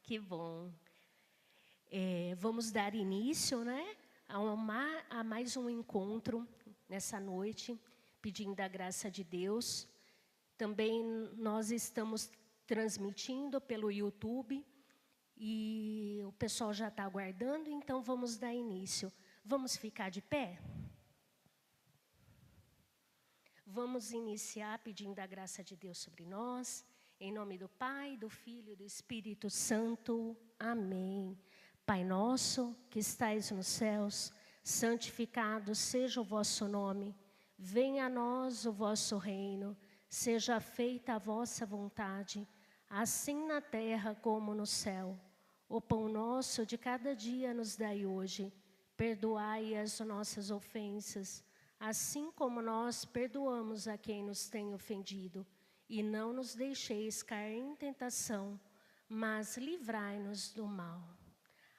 Que bom. Vamos dar início, né, a mais um encontro nessa noite, pedindo a graça de Deus. Também nós estamos transmitindo pelo YouTube e o pessoal já está aguardando, então vamos dar início. Vamos ficar de pé? Vamos iniciar pedindo a graça de Deus sobre nós. Em nome do Pai, do Filho e do Espírito Santo. Amém. Pai nosso, que estais nos céus, santificado seja o vosso nome. Venha a nós o vosso reino. Seja feita a vossa vontade, assim na terra como no céu. O pão nosso de cada dia nos dai hoje. Perdoai as nossas ofensas, assim como nós perdoamos a quem nos tem ofendido. E não nos deixeis cair em tentação, mas livrai-nos do mal.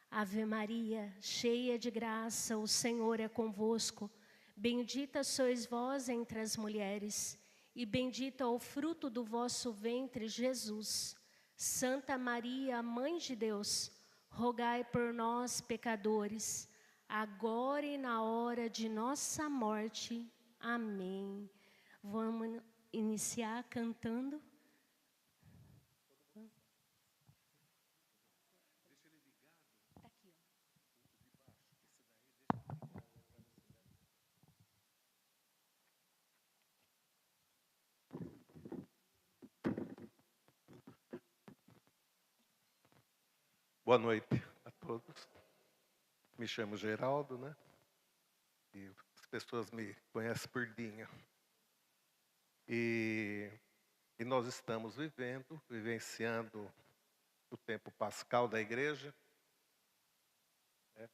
Ave Maria, cheia de graça, o Senhor é convosco. Bendita sois vós entre as mulheres, e bendito é o fruto do vosso ventre, Jesus. Santa Maria, Mãe de Deus, rogai por nós, pecadores, agora e na hora de nossa morte. Amém. Vamos iniciar cantando. Boa noite a todos. Me chamo Geraldo, né? E as pessoas me conhecem por Dinha. E nós estamos vivenciando o tempo pascal da igreja.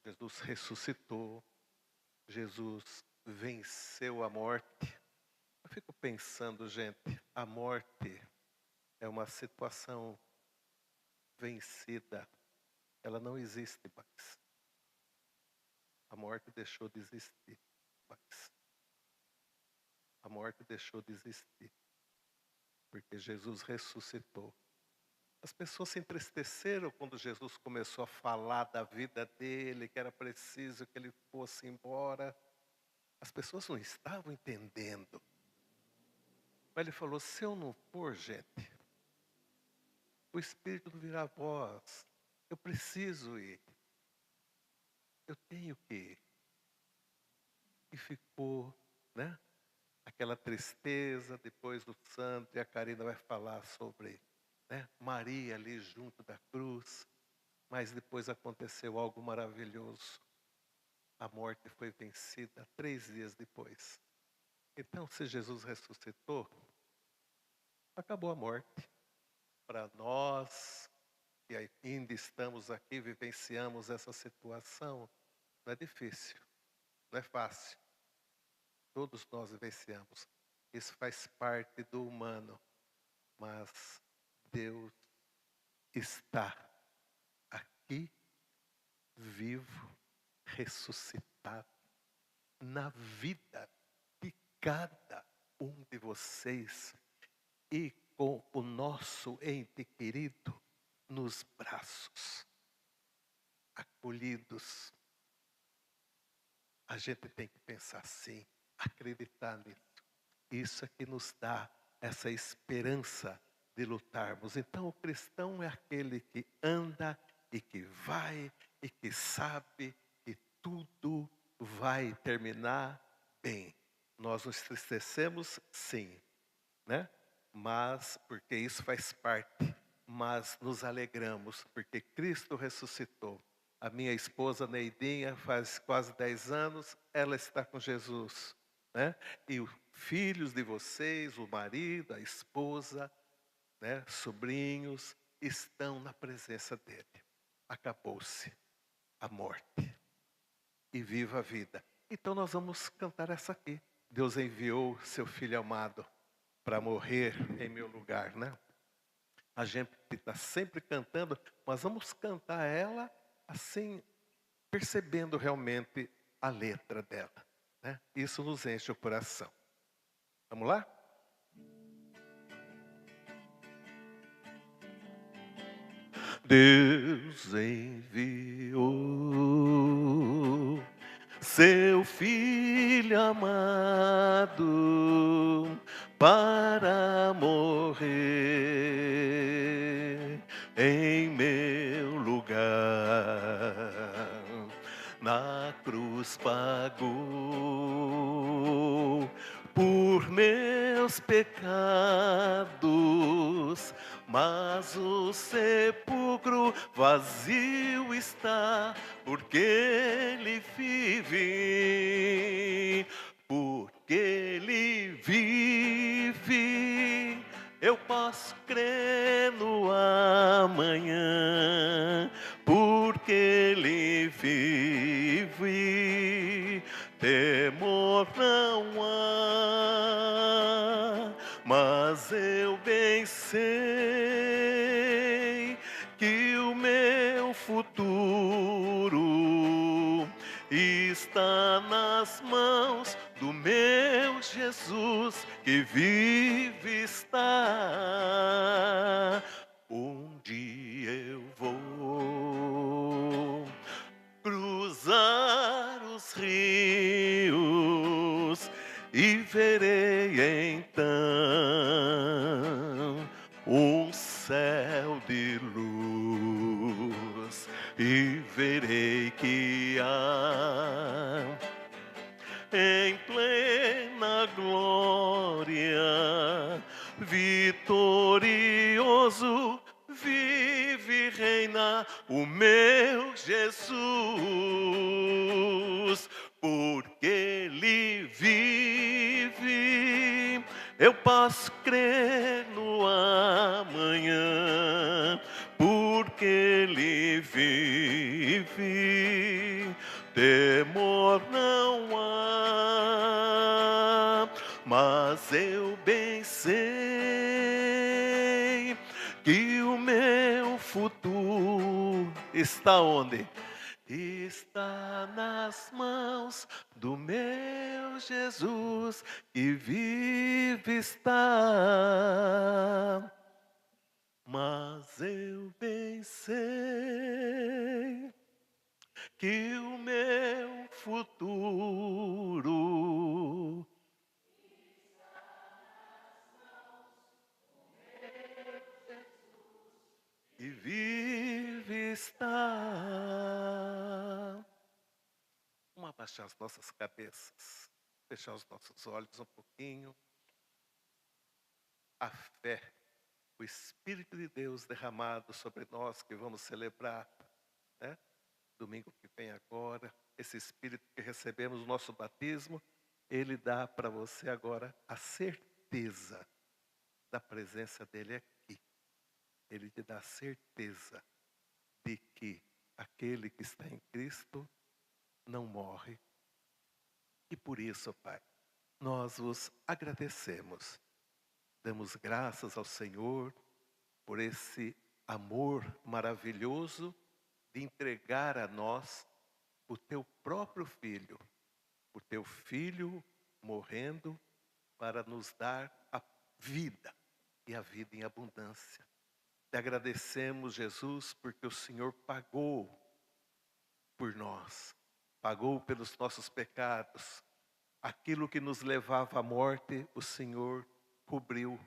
Jesus ressuscitou, Jesus venceu a morte. Eu fico pensando, gente, a morte é uma situação vencida. Ela não existe mais. A morte deixou de existir mais. A morte deixou de existir. Porque Jesus ressuscitou. As pessoas se entristeceram quando Jesus começou a falar da vida dele, que era preciso que ele fosse embora. As pessoas não estavam entendendo. Mas ele falou, se eu não for, gente, o Espírito não virá voz. Eu preciso ir. Eu tenho que ir. E ficou, né? Aquela tristeza, depois o santo, e a Karina vai falar sobre, né, Maria ali junto da cruz. Mas depois aconteceu algo maravilhoso. A morte foi vencida 3 dias depois. Então, se Jesus ressuscitou, acabou a morte. Para nós, que ainda estamos aqui, vivenciamos essa situação, não é difícil, não é fácil. Todos nós vivenciamos. Isso faz parte do humano. Mas Deus está aqui, vivo, ressuscitado, na vida de cada um de vocês e com o nosso ente querido nos braços, acolhidos. A gente tem que pensar assim, acreditar nisso. Isso é que nos dá essa esperança de lutarmos. Então o cristão é aquele que anda e que vai e que sabe que tudo vai terminar bem. Nós nos entristecemos, sim, né? Mas, porque isso faz parte, mas nos alegramos, porque Cristo ressuscitou. A minha esposa Neidinha faz quase 10 anos, ela está com Jesus, né? E os filhos de vocês, o marido, a esposa, né? Sobrinhos, estão na presença dele. Acabou-se a morte e viva a vida. Então nós vamos cantar essa aqui. Deus enviou seu Filho amado para morrer em meu lugar, né? A gente está sempre cantando, mas vamos cantar ela assim, percebendo realmente a letra dela, né? Isso nos enche o coração. Vamos lá? Deus enviou seu Filho amado para morrer em meu lugar. Na cruz pagou por meus pecados, mas o sepulcro vazio está, porque Ele vive, porque Ele vive. Eu posso crer no amanhã, porque Ele vive. Temor não há, mas eu bem sei que o meu futuro está nas mãos do meu Jesus, que vive está. Um dia eu vou cruzar os rios e verei então um céu de luz, e verei que há em plena glória, vitorioso, vive e reina o meu Jesus, porque Ele vive. Eu posso crer no amanhã, porque Ele vive. Temor não há, mas eu bem sei que o meu futuro está onde? Está nas mãos do meu Jesus, que vive está. Mas eu bem sei que o meu futuro e vive está. Vamos abaixar as nossas cabeças, fechar os nossos olhos um pouquinho. A fé, o Espírito de Deus derramado sobre nós, que vamos celebrar, né? Domingo que vem agora, esse Espírito que recebemos no nosso batismo, ele dá para você agora a certeza da presença dele aqui. Ele te dá a certeza de que aquele que está em Cristo não morre. E por isso, Pai, nós vos agradecemos. Damos graças ao Senhor por esse amor maravilhoso de entregar a nós o teu próprio Filho, o teu Filho morrendo para nos dar a vida e a vida em abundância. Te agradecemos, Jesus, porque o Senhor pagou por nós, pagou pelos nossos pecados. Aquilo que nos levava à morte, o Senhor cobriu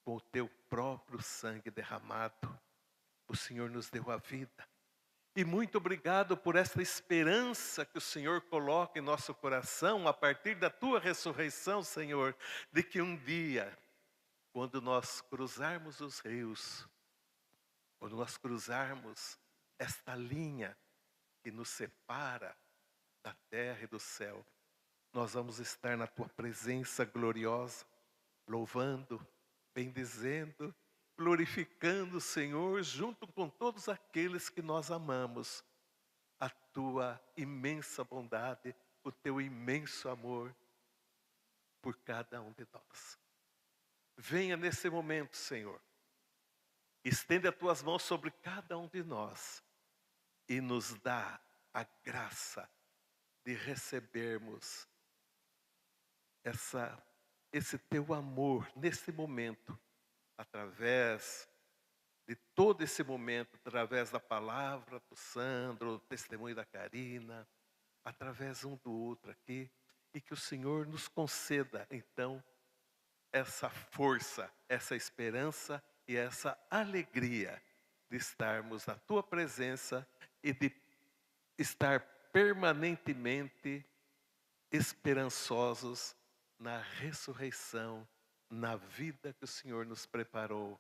com o teu próprio sangue derramado. O Senhor nos deu a vida. E muito obrigado por essa esperança que o Senhor coloca em nosso coração a partir da tua ressurreição, Senhor, de que um dia, quando nós cruzarmos os rios, quando nós cruzarmos esta linha que nos separa da terra e do céu, nós vamos estar na tua presença gloriosa, louvando, bendizendo, glorificando o Senhor junto com todos aqueles que nós amamos. A tua imensa bondade, o teu imenso amor por cada um de nós. Venha nesse momento, Senhor. Estende as tuas mãos sobre cada um de nós e nos dá a graça de recebermos esse teu amor nesse momento, através de todo esse momento, através da palavra do Sandro, do testemunho da Karina, através um do outro aqui, e que o Senhor nos conceda, então, essa força, essa esperança e essa alegria de estarmos na Tua presença e de estar permanentemente esperançosos na ressurreição, na vida que o Senhor nos preparou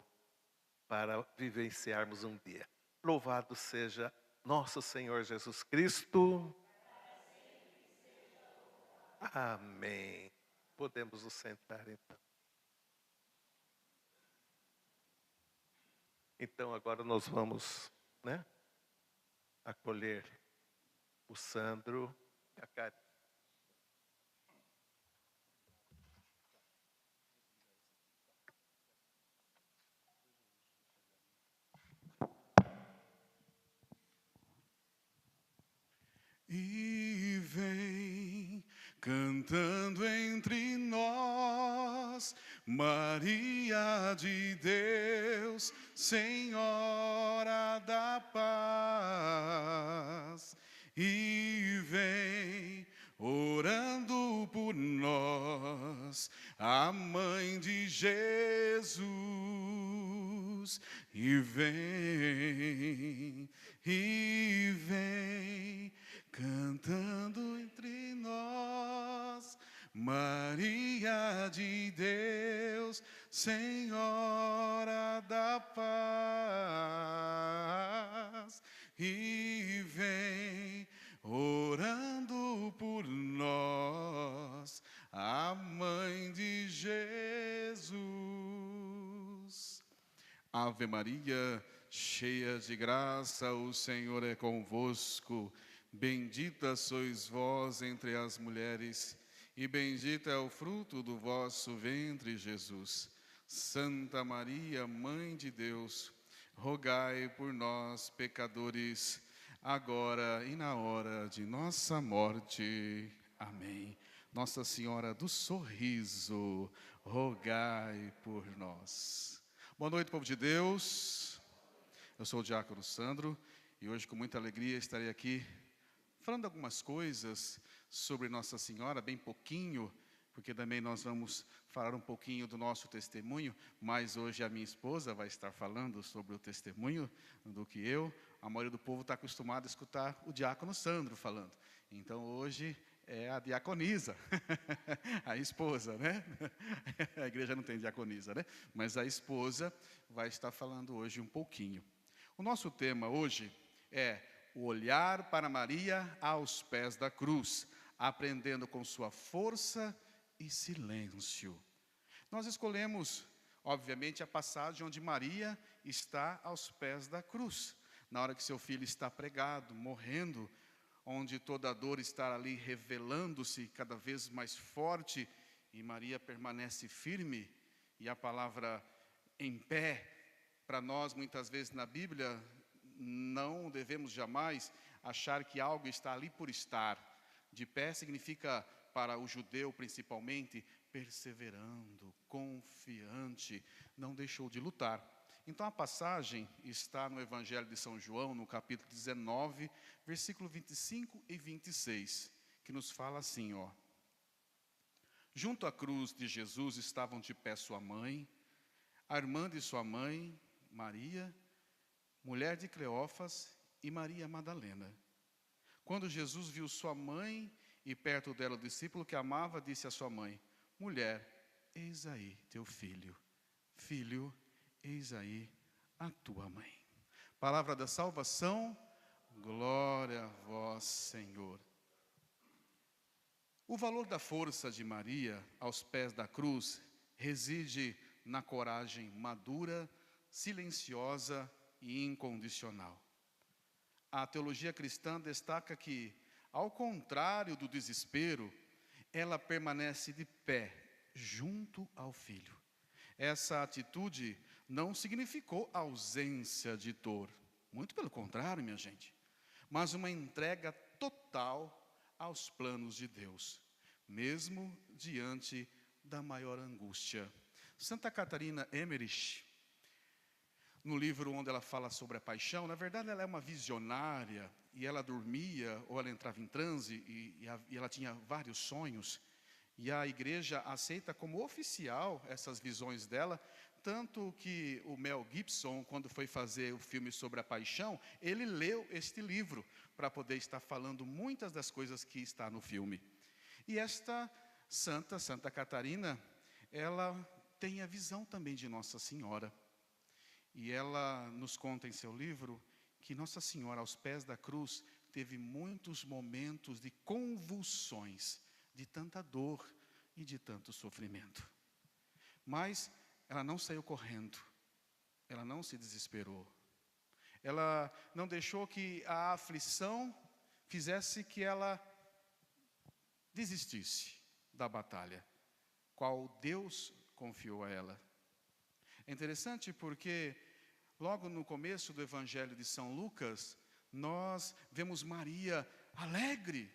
para vivenciarmos um dia. Louvado seja nosso Senhor Jesus Cristo. Amém. Podemos nos sentar então. Então agora nós vamos, acolher o Sandro e a Karina. E vem cantando entre nós, Maria de Deus, Senhora da paz. E vem orando por nós, a Mãe de Jesus. E vem cantando entre nós, Maria de Deus, Senhora da paz. E vem orando por nós, a Mãe de Jesus. Ave Maria, cheia de graça, o Senhor é convosco. Bendita sois vós entre as mulheres, e bendito é o fruto do vosso ventre, Jesus. Santa Maria, Mãe de Deus, rogai por nós, pecadores, agora e na hora de nossa morte. Amém. Nossa Senhora do Sorriso, rogai por nós. Boa noite, povo de Deus. Eu sou o diácono Sandro, e hoje com muita alegria estarei aqui falando algumas coisas sobre Nossa Senhora, bem pouquinho, porque também nós vamos falar um pouquinho do nosso testemunho, mas hoje a minha esposa vai estar falando sobre o testemunho do que eu. A maioria do povo está acostumado a escutar o diácono Sandro falando. Então hoje é a diaconisa, a esposa, né? A igreja não tem diaconisa, né? Mas a esposa vai estar falando hoje um pouquinho. O nosso tema hoje é o olhar para Maria aos pés da cruz, aprendendo com sua força e silêncio. Nós escolhemos, obviamente, a passagem onde Maria está aos pés da cruz, na hora que seu filho está pregado, morrendo, onde toda a dor está ali revelando-se cada vez mais forte, e Maria permanece firme, e a palavra em pé, para nós muitas vezes na Bíblia, não devemos jamais achar que algo está ali por estar. De pé significa, para o judeu principalmente, perseverando, confiante, não deixou de lutar. Então a passagem está no Evangelho de São João, no capítulo 19, versículo 25 e 26, que nos fala assim, ó. Junto à cruz de Jesus estavam de pé sua mãe, a irmã de sua mãe, Maria, mulher de Cleófas, e Maria Madalena. Quando Jesus viu sua mãe e perto dela o discípulo que amava, disse à sua mãe: mulher, eis aí teu filho. Filho, eis aí a tua mãe. Palavra da salvação, glória a vós, Senhor. O valor da força de Maria aos pés da cruz reside na coragem madura, silenciosa e incondicional. A teologia cristã destaca que, ao contrário do desespero, ela permanece de pé, junto ao Filho. Essa atitude não significou ausência de dor, muito pelo contrário, minha gente, mas uma entrega total aos planos de Deus, mesmo diante da maior angústia. Santa Catarina Emmerich, no livro onde ela fala sobre a paixão, na verdade ela é uma visionária, e ela dormia, ou ela entrava em transe, e ela tinha vários sonhos, e a igreja aceita como oficial essas visões dela, tanto que o Mel Gibson, quando foi fazer o filme sobre a paixão, ele leu este livro, para poder estar falando muitas das coisas que está no filme. E esta Santa Catarina, ela tem a visão também de Nossa Senhora. E ela nos conta em seu livro que Nossa Senhora, aos pés da cruz, teve muitos momentos de convulsões, de tanta dor e de tanto sofrimento. Mas ela não saiu correndo, ela não se desesperou. Ela não deixou que a aflição fizesse que ela desistisse da batalha, qual Deus confiou a ela. É interessante porque logo no começo do Evangelho de São Lucas, nós vemos Maria alegre,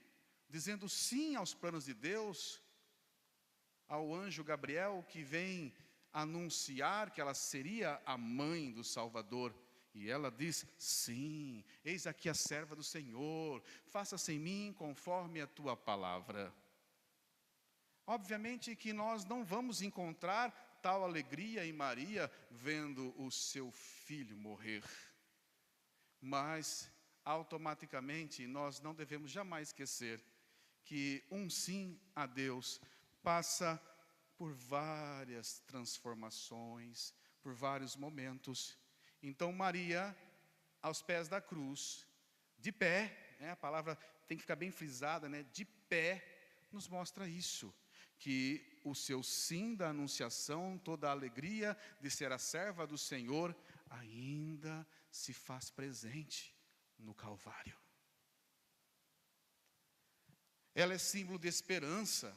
dizendo sim aos planos de Deus, ao anjo Gabriel que vem anunciar que ela seria a mãe do Salvador. E ela diz, sim, eis aqui a serva do Senhor, faça-se em mim conforme a tua palavra. Obviamente que nós não vamos encontrar tal alegria em Maria vendo o seu filho morrer. Mas, automaticamente, nós não devemos jamais esquecer que um sim a Deus passa por várias transformações, por vários momentos. Então, Maria, aos pés da cruz, de pé, a palavra tem que ficar bem frisada, de pé, nos mostra isso. Que o seu sim da anunciação, toda a alegria de ser a serva do Senhor, ainda se faz presente no Calvário. Ela é símbolo de esperança.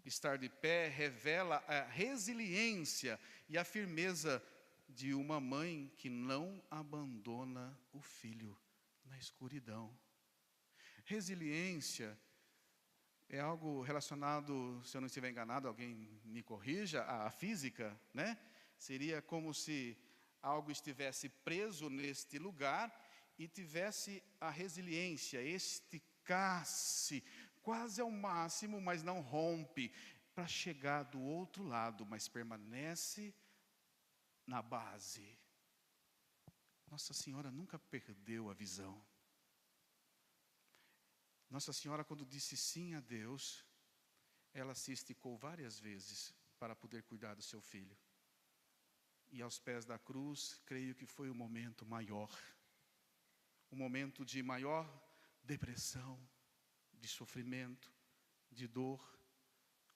Estar de pé revela a resiliência e a firmeza de uma mãe que não abandona o filho na escuridão. Resiliência é algo relacionado, se eu não estiver enganado, alguém me corrija, à física, Seria como se algo estivesse preso neste lugar e tivesse a resiliência, esticasse quase ao máximo, mas não rompe, para chegar do outro lado, mas permanece na base. Nossa Senhora nunca perdeu a visão. Nossa Senhora, quando disse sim a Deus, ela se esticou várias vezes para poder cuidar do seu filho. E aos pés da cruz, creio que foi o momento maior, o momento de maior depressão, de sofrimento, de dor,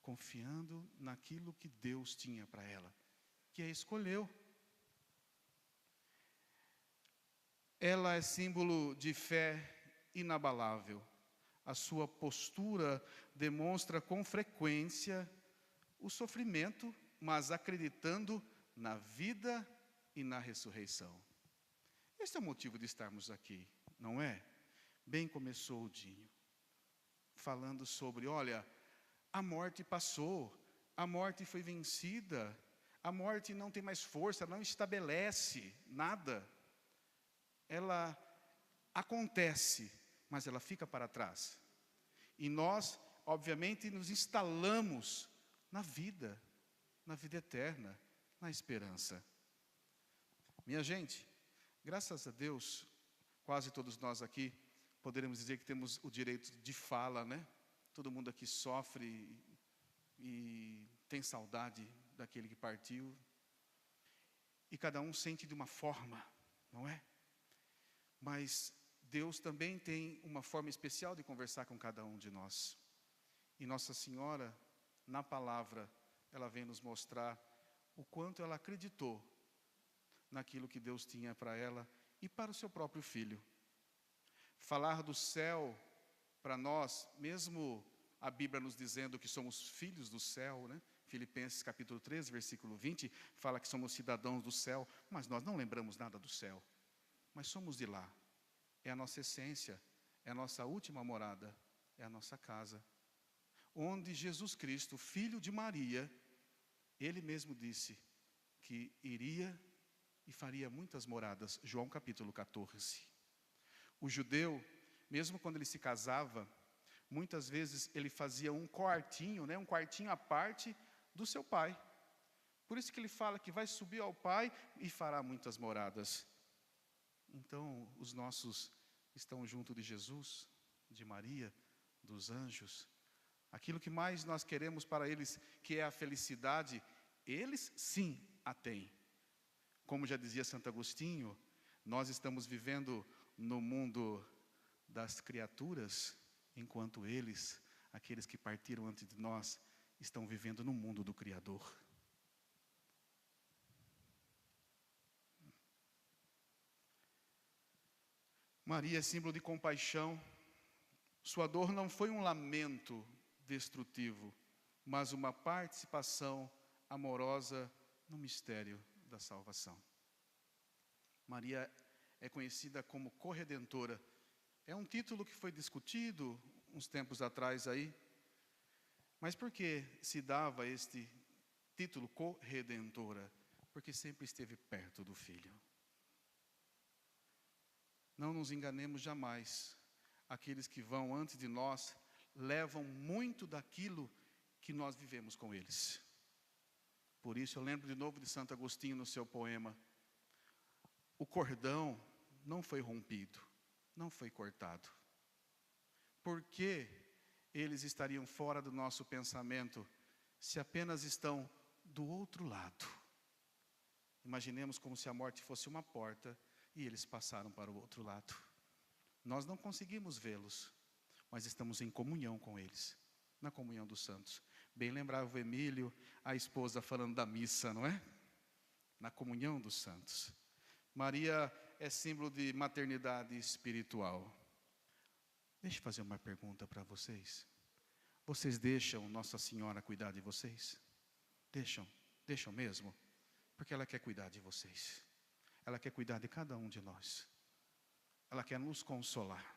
confiando naquilo que Deus tinha para ela, que a escolheu. Ela é símbolo de fé inabalável. A sua postura demonstra com frequência o sofrimento, mas acreditando na vida e na ressurreição. Esse é o motivo de estarmos aqui, não é? Bem começou o Dinho, falando sobre, olha, a morte passou, a morte foi vencida, a morte não tem mais força, não estabelece nada. Ela acontece, mas ela fica para trás. E nós, obviamente, nos instalamos na vida eterna, na esperança. Minha gente, graças a Deus, quase todos nós aqui, poderemos dizer que temos o direito de fala, Todo mundo aqui sofre e tem saudade daquele que partiu. E cada um sente de uma forma, não é? Mas Deus também tem uma forma especial de conversar com cada um de nós. E Nossa Senhora, na palavra, ela vem nos mostrar o quanto ela acreditou naquilo que Deus tinha para ela e para o seu próprio filho. Falar do céu para nós, mesmo a Bíblia nos dizendo que somos filhos do céu, Filipenses capítulo 13, versículo 20, fala que somos cidadãos do céu, mas nós não lembramos nada do céu. Mas somos de lá. É a nossa essência, é a nossa última morada, é a nossa casa. Onde Jesus Cristo, filho de Maria, Ele mesmo disse que iria e faria muitas moradas. João capítulo 14. O judeu, mesmo quando ele se casava, muitas vezes ele fazia um quartinho, um quartinho à parte do seu pai. Por isso que ele fala que vai subir ao Pai e fará muitas moradas. Então, os nossos estão junto de Jesus, de Maria, dos anjos. Aquilo que mais nós queremos para eles, que é a felicidade, eles sim a têm. Como já dizia Santo Agostinho, nós estamos vivendo no mundo das criaturas, enquanto eles, aqueles que partiram antes de nós, estão vivendo no mundo do Criador. Maria é símbolo de compaixão. Sua dor não foi um lamento destrutivo, mas uma participação amorosa no mistério da salvação. Maria é conhecida como corredentora. É um título que foi discutido uns tempos atrás aí. Mas por que se dava este título corredentora? Porque sempre esteve perto do Filho. Não nos enganemos jamais. Aqueles que vão antes de nós levam muito daquilo que nós vivemos com eles. Por isso eu lembro de novo de Santo Agostinho no seu poema. O cordão não foi rompido, não foi cortado. Por que eles estariam fora do nosso pensamento se apenas estão do outro lado? Imaginemos como se a morte fosse uma porta e eles passaram para o outro lado. Nós não conseguimos vê-los, mas estamos em comunhão com eles, na comunhão dos santos. Bem lembrava o Emílio, a esposa falando da missa, não é? Na comunhão dos santos. Maria é símbolo de maternidade espiritual. Deixa eu fazer uma pergunta para vocês. Vocês deixam Nossa Senhora cuidar de vocês? Deixam mesmo? Porque ela quer cuidar de vocês. Ela quer cuidar de cada um de nós. Ela quer nos consolar.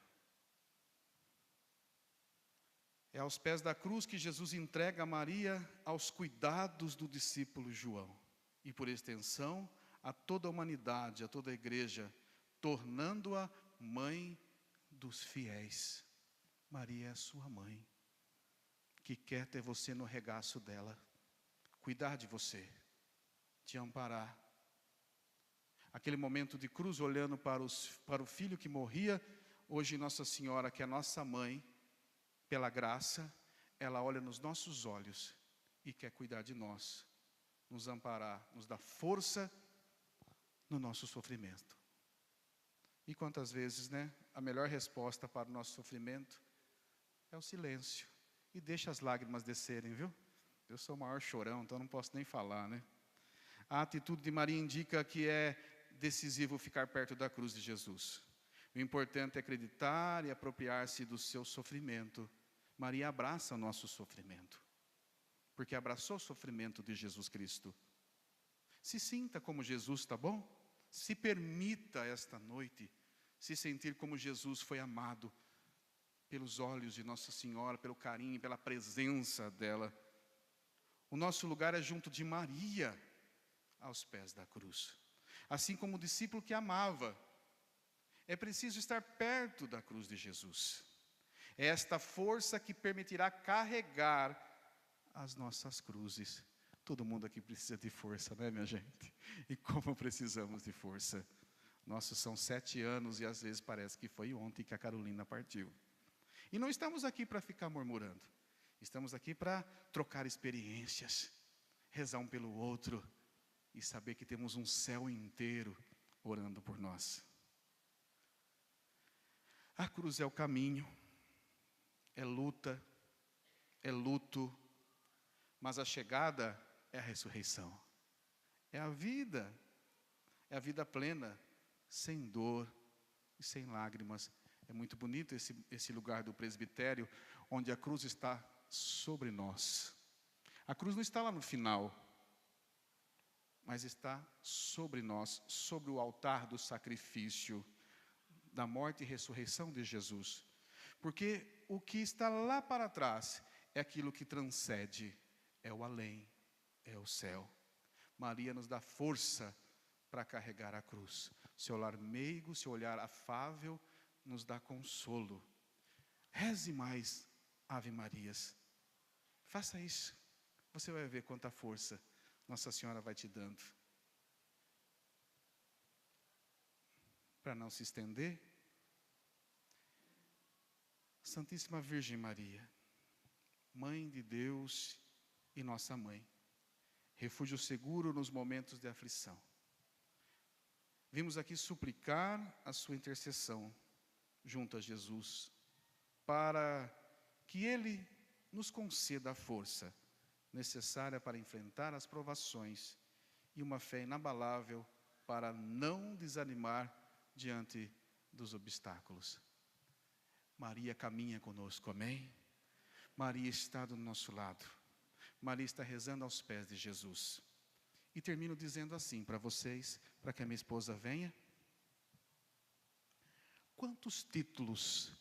É aos pés da cruz que Jesus entrega a Maria aos cuidados do discípulo João. E por extensão, a toda a humanidade, a toda a igreja, tornando-a mãe dos fiéis. Maria é a sua mãe, que quer ter você no regaço dela, cuidar de você, te amparar. Aquele momento de cruz, olhando para o filho que morria, hoje Nossa Senhora, que é nossa mãe, pela graça, ela olha nos nossos olhos e quer cuidar de nós, nos amparar, nos dar força no nosso sofrimento. E quantas vezes, a melhor resposta para o nosso sofrimento é o silêncio. E deixa as lágrimas descerem, viu? Eu sou o maior chorão, então não posso nem falar, A atitude de Maria indica que é decisivo ficar perto da cruz de Jesus. O importante é acreditar e apropriar-se do seu sofrimento. Maria abraça o nosso sofrimento, porque abraçou o sofrimento de Jesus Cristo. Se sinta como Jesus, tá bom? Se permita esta noite se sentir como Jesus foi amado pelos olhos de Nossa Senhora, pelo carinho, pela presença dela. O nosso lugar é junto de Maria, aos pés da cruz. Assim como o discípulo que amava, é preciso estar perto da cruz de Jesus. É esta força que permitirá carregar as nossas cruzes. Todo mundo aqui precisa de força, minha gente? E como precisamos de força. Nossos são 7 anos e às vezes parece que foi ontem que a Carolina partiu. E não estamos aqui para ficar murmurando. Estamos aqui para trocar experiências, rezar um pelo outro e saber que temos um céu inteiro orando por nós. A cruz é o caminho, é luta, é luto, mas a chegada é a ressurreição. É a vida plena, sem dor e sem lágrimas. É muito bonito esse lugar do presbitério, onde a cruz está sobre nós. A cruz não está lá no final, mas está sobre nós, sobre o altar do sacrifício, da morte e ressurreição de Jesus. Porque o que está lá para trás é aquilo que transcende, é o além, é o céu. Maria nos dá força para carregar a cruz. Seu olhar meigo, seu olhar afável, nos dá consolo. Reze mais Ave Marias. Faça isso. Você vai ver quanta força Nossa Senhora vai te dando. Para não se estender, Santíssima Virgem Maria, Mãe de Deus e nossa Mãe, refúgio seguro nos momentos de aflição. Vimos aqui suplicar a sua intercessão junto a Jesus, para que Ele nos conceda a força necessária para enfrentar as provações e uma fé inabalável para não desanimar diante dos obstáculos. Maria caminha conosco, amém? Maria está do nosso lado. Maria está rezando aos pés de Jesus. E termino dizendo assim para vocês, para que a minha esposa venha. Quantos títulos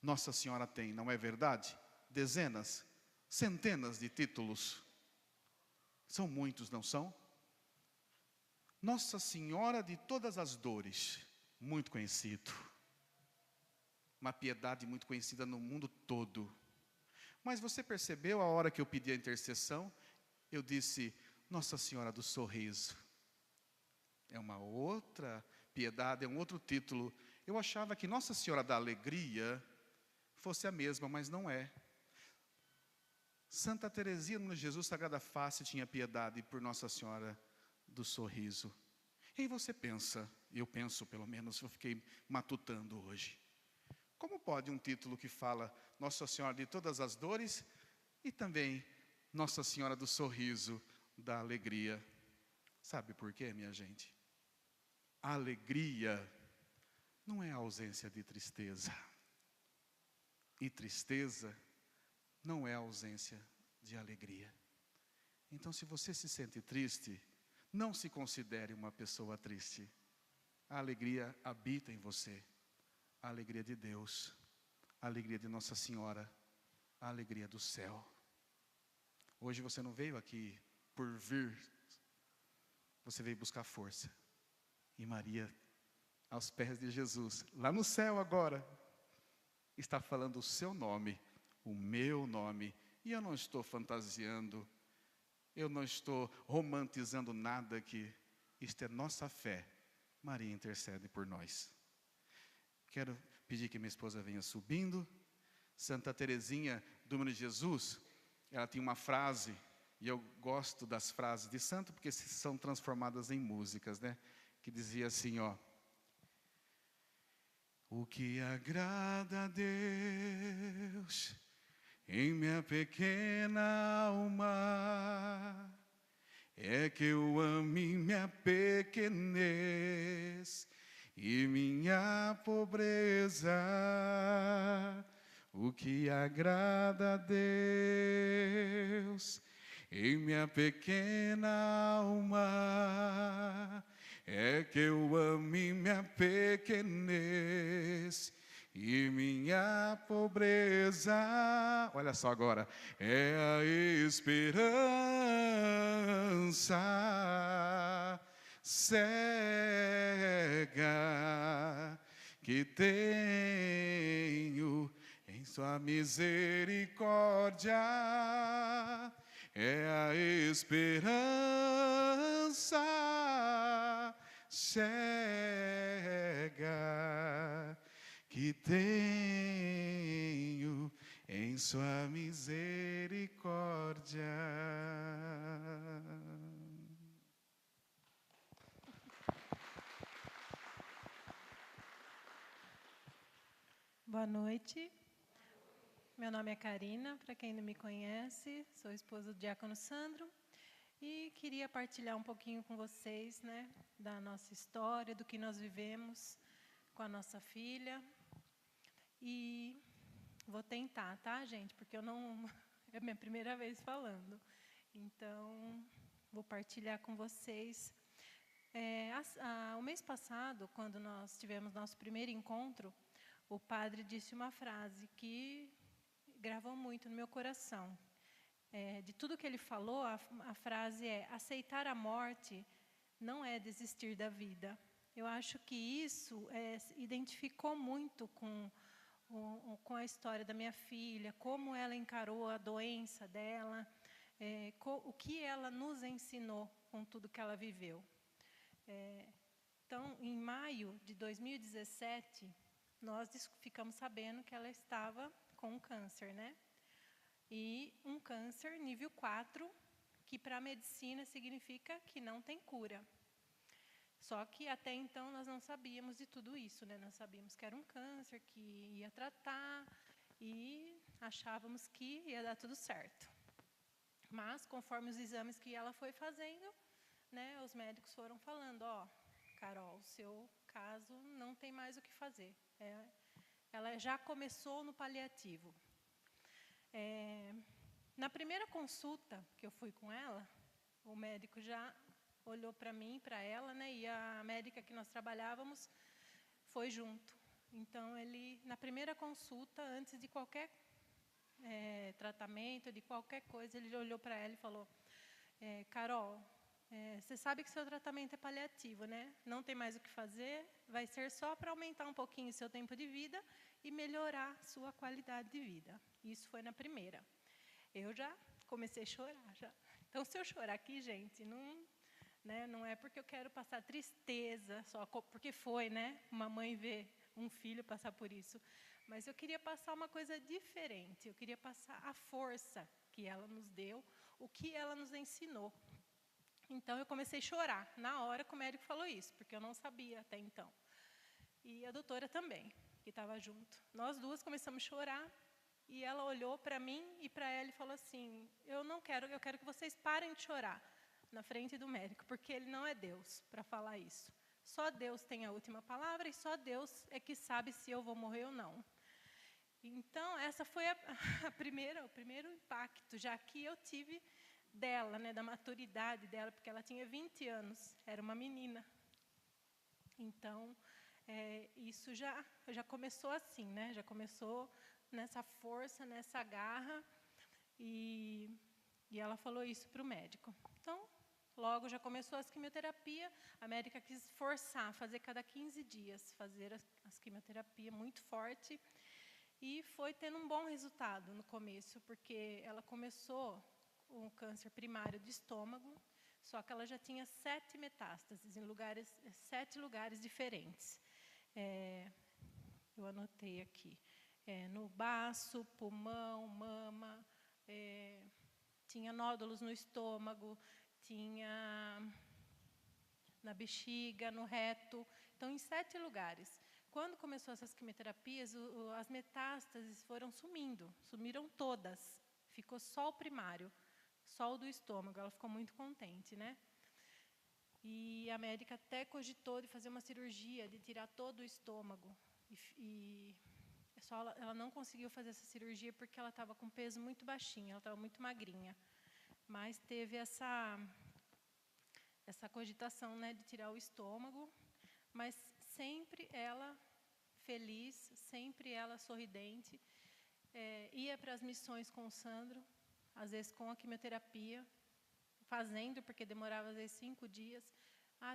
Nossa Senhora tem, não é verdade? Dezenas, centenas de títulos. São muitos, não são? Nossa Senhora de todas as dores, muito conhecido. Uma piedade muito conhecida no mundo todo. Mas você percebeu a hora que eu pedi a intercessão? Eu disse, Nossa Senhora do Sorriso. É uma outra piedade, é um outro título. Eu achava que Nossa Senhora da Alegria fosse a mesma, mas não é. Santa Teresinha no Jesus Sagrada Face tinha piedade por Nossa Senhora do Sorriso. E aí você pensa, eu penso pelo menos, eu fiquei matutando hoje. Como pode um título que fala Nossa Senhora de todas as dores e também Nossa Senhora do Sorriso, da Alegria? Sabe por quê, minha gente? A alegria não é a ausência de tristeza. E tristeza não é a ausência de alegria. Então, se você se sente triste, não se considere uma pessoa triste. A alegria habita em você. A alegria de Deus, a alegria de Nossa Senhora, a alegria do céu. Hoje você não veio aqui por vir, você veio buscar força. E Maria, aos pés de Jesus, lá no céu agora, está falando o seu nome, o meu nome. E eu não estou fantasiando, eu não estou romantizando nada aqui. Isto é nossa fé. Maria intercede por nós. Quero pedir que minha esposa venha subindo. Santa Teresinha do Menino Jesus, ela tinha uma frase, e eu gosto das frases de santo, porque são transformadas em músicas, né? Que dizia assim, ó. O que agrada a Deus em minha pequena alma é que eu ame minha pequenez e minha pobreza. O que agrada a Deus em minha pequena alma é que eu ame minha pequenez e minha pobreza. Olha só agora. É a esperança cega que tenho em sua misericórdia. É a esperança cega que tenho em sua misericórdia. Boa noite. Meu nome é Karina, para quem não me conhece, sou esposa do diácono Sandro e queria partilhar um pouquinho com vocês, né, da nossa história, do que nós vivemos com a nossa filha. E vou tentar, tá, gente? Porque eu não é a minha primeira vez falando. Então, vou partilhar com vocês. O mês passado, quando nós tivemos nosso primeiro encontro, o padre disse uma frase que gravou muito no meu coração. De tudo que ele falou, a frase é: aceitar a morte não é desistir da vida. Eu acho que isso identificou muito com a história da minha filha, como ela encarou a doença dela, o que ela nos ensinou com tudo que ela viveu. Então, em maio de 2017, nós ficamos sabendo que ela estava com um câncer, né? E um câncer nível 4, que para a medicina significa que não tem cura. Só que até então nós não sabíamos de tudo isso, né? Nós sabíamos que era um câncer, que ia tratar e achávamos que ia dar tudo certo. Mas conforme os exames que ela foi fazendo, né, os médicos foram falando, ó, Carol, o seu caso não tem mais o que fazer. Ela já começou no paliativo. Na primeira consulta que eu fui com ela, o médico já olhou para mim, para ela, né? E a médica que nós trabalhávamos foi junto. Então, ele, na primeira consulta, antes de qualquer tratamento, de qualquer coisa, ele olhou para ela e falou, Carol, você sabe que seu tratamento é paliativo, né? Não tem mais o que fazer, vai ser só para aumentar um pouquinho o seu tempo de vida e melhorar sua qualidade de vida. Isso foi na primeira. Eu já comecei a chorar. Já. Então, se eu chorar aqui, gente, não é porque eu quero passar tristeza, só porque foi, né? Uma mãe ver um filho passar por isso. Mas eu queria passar uma coisa diferente. Eu queria passar a força que ela nos deu, o que ela nos ensinou. Então, eu comecei a chorar na hora que o médico falou isso, porque eu não sabia até então. E a doutora também, que estava junto. Nós duas começamos a chorar. E ela olhou para mim e para ela e falou assim, eu quero que vocês parem de chorar na frente do médico, porque ele não é Deus para falar isso. Só Deus tem a última palavra e só Deus é que sabe se eu vou morrer ou não. Então, essa foi o primeiro impacto, já que eu tive dela, né, da maturidade dela, porque ela tinha 20 anos, era uma menina. Então, isso já começou assim, né? Já começou nessa força, nessa garra, e ela falou isso para o médico. Então, logo já começou as quimioterapias, a médica quis forçar, fazer cada 15 dias, fazer as quimioterapias muito forte, e foi tendo um bom resultado no começo, porque ela começou um câncer primário de estômago, só que ela já tinha 7 metástases, em 7 lugares diferentes. Eu anotei aqui. No baço, pulmão, mama, tinha nódulos no estômago, tinha na bexiga, no reto. Então, em 7 lugares. Quando começou essas quimioterapias, as metástases foram sumiram todas. Ficou só o primário, só o do estômago. Ela ficou muito contente, né? E a médica até cogitou de fazer uma cirurgia, de tirar todo o estômago. Ela não conseguiu fazer essa cirurgia porque ela estava com peso muito baixinho, ela estava muito magrinha. Mas teve essa cogitação, né, de tirar o estômago, mas sempre ela feliz, sempre ela sorridente. Ia para as missões com o Sandro, às vezes com a quimioterapia, fazendo, porque demorava às vezes 5 dias.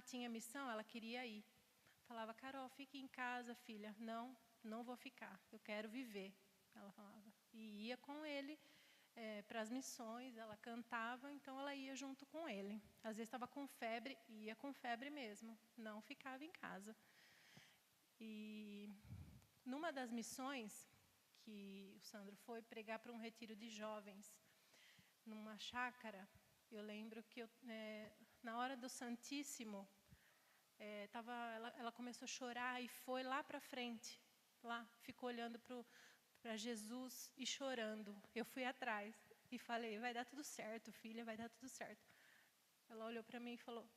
Tinha missão, ela queria ir. Falava, Carol, fique em casa, filha. Não vou ficar, eu quero viver, ela falava. E ia com ele para as missões, ela cantava, então ela ia junto com ele. Às vezes estava com febre, ia com febre mesmo, não ficava em casa. E numa das missões que o Sandro foi pregar para um retiro de jovens, numa chácara, eu lembro que na hora do Santíssimo, ela começou a chorar e foi lá para frente. Lá, ficou olhando para Jesus e chorando. Eu fui atrás e falei, vai dar tudo certo, filha, vai dar tudo certo. Ela olhou para mim e falou,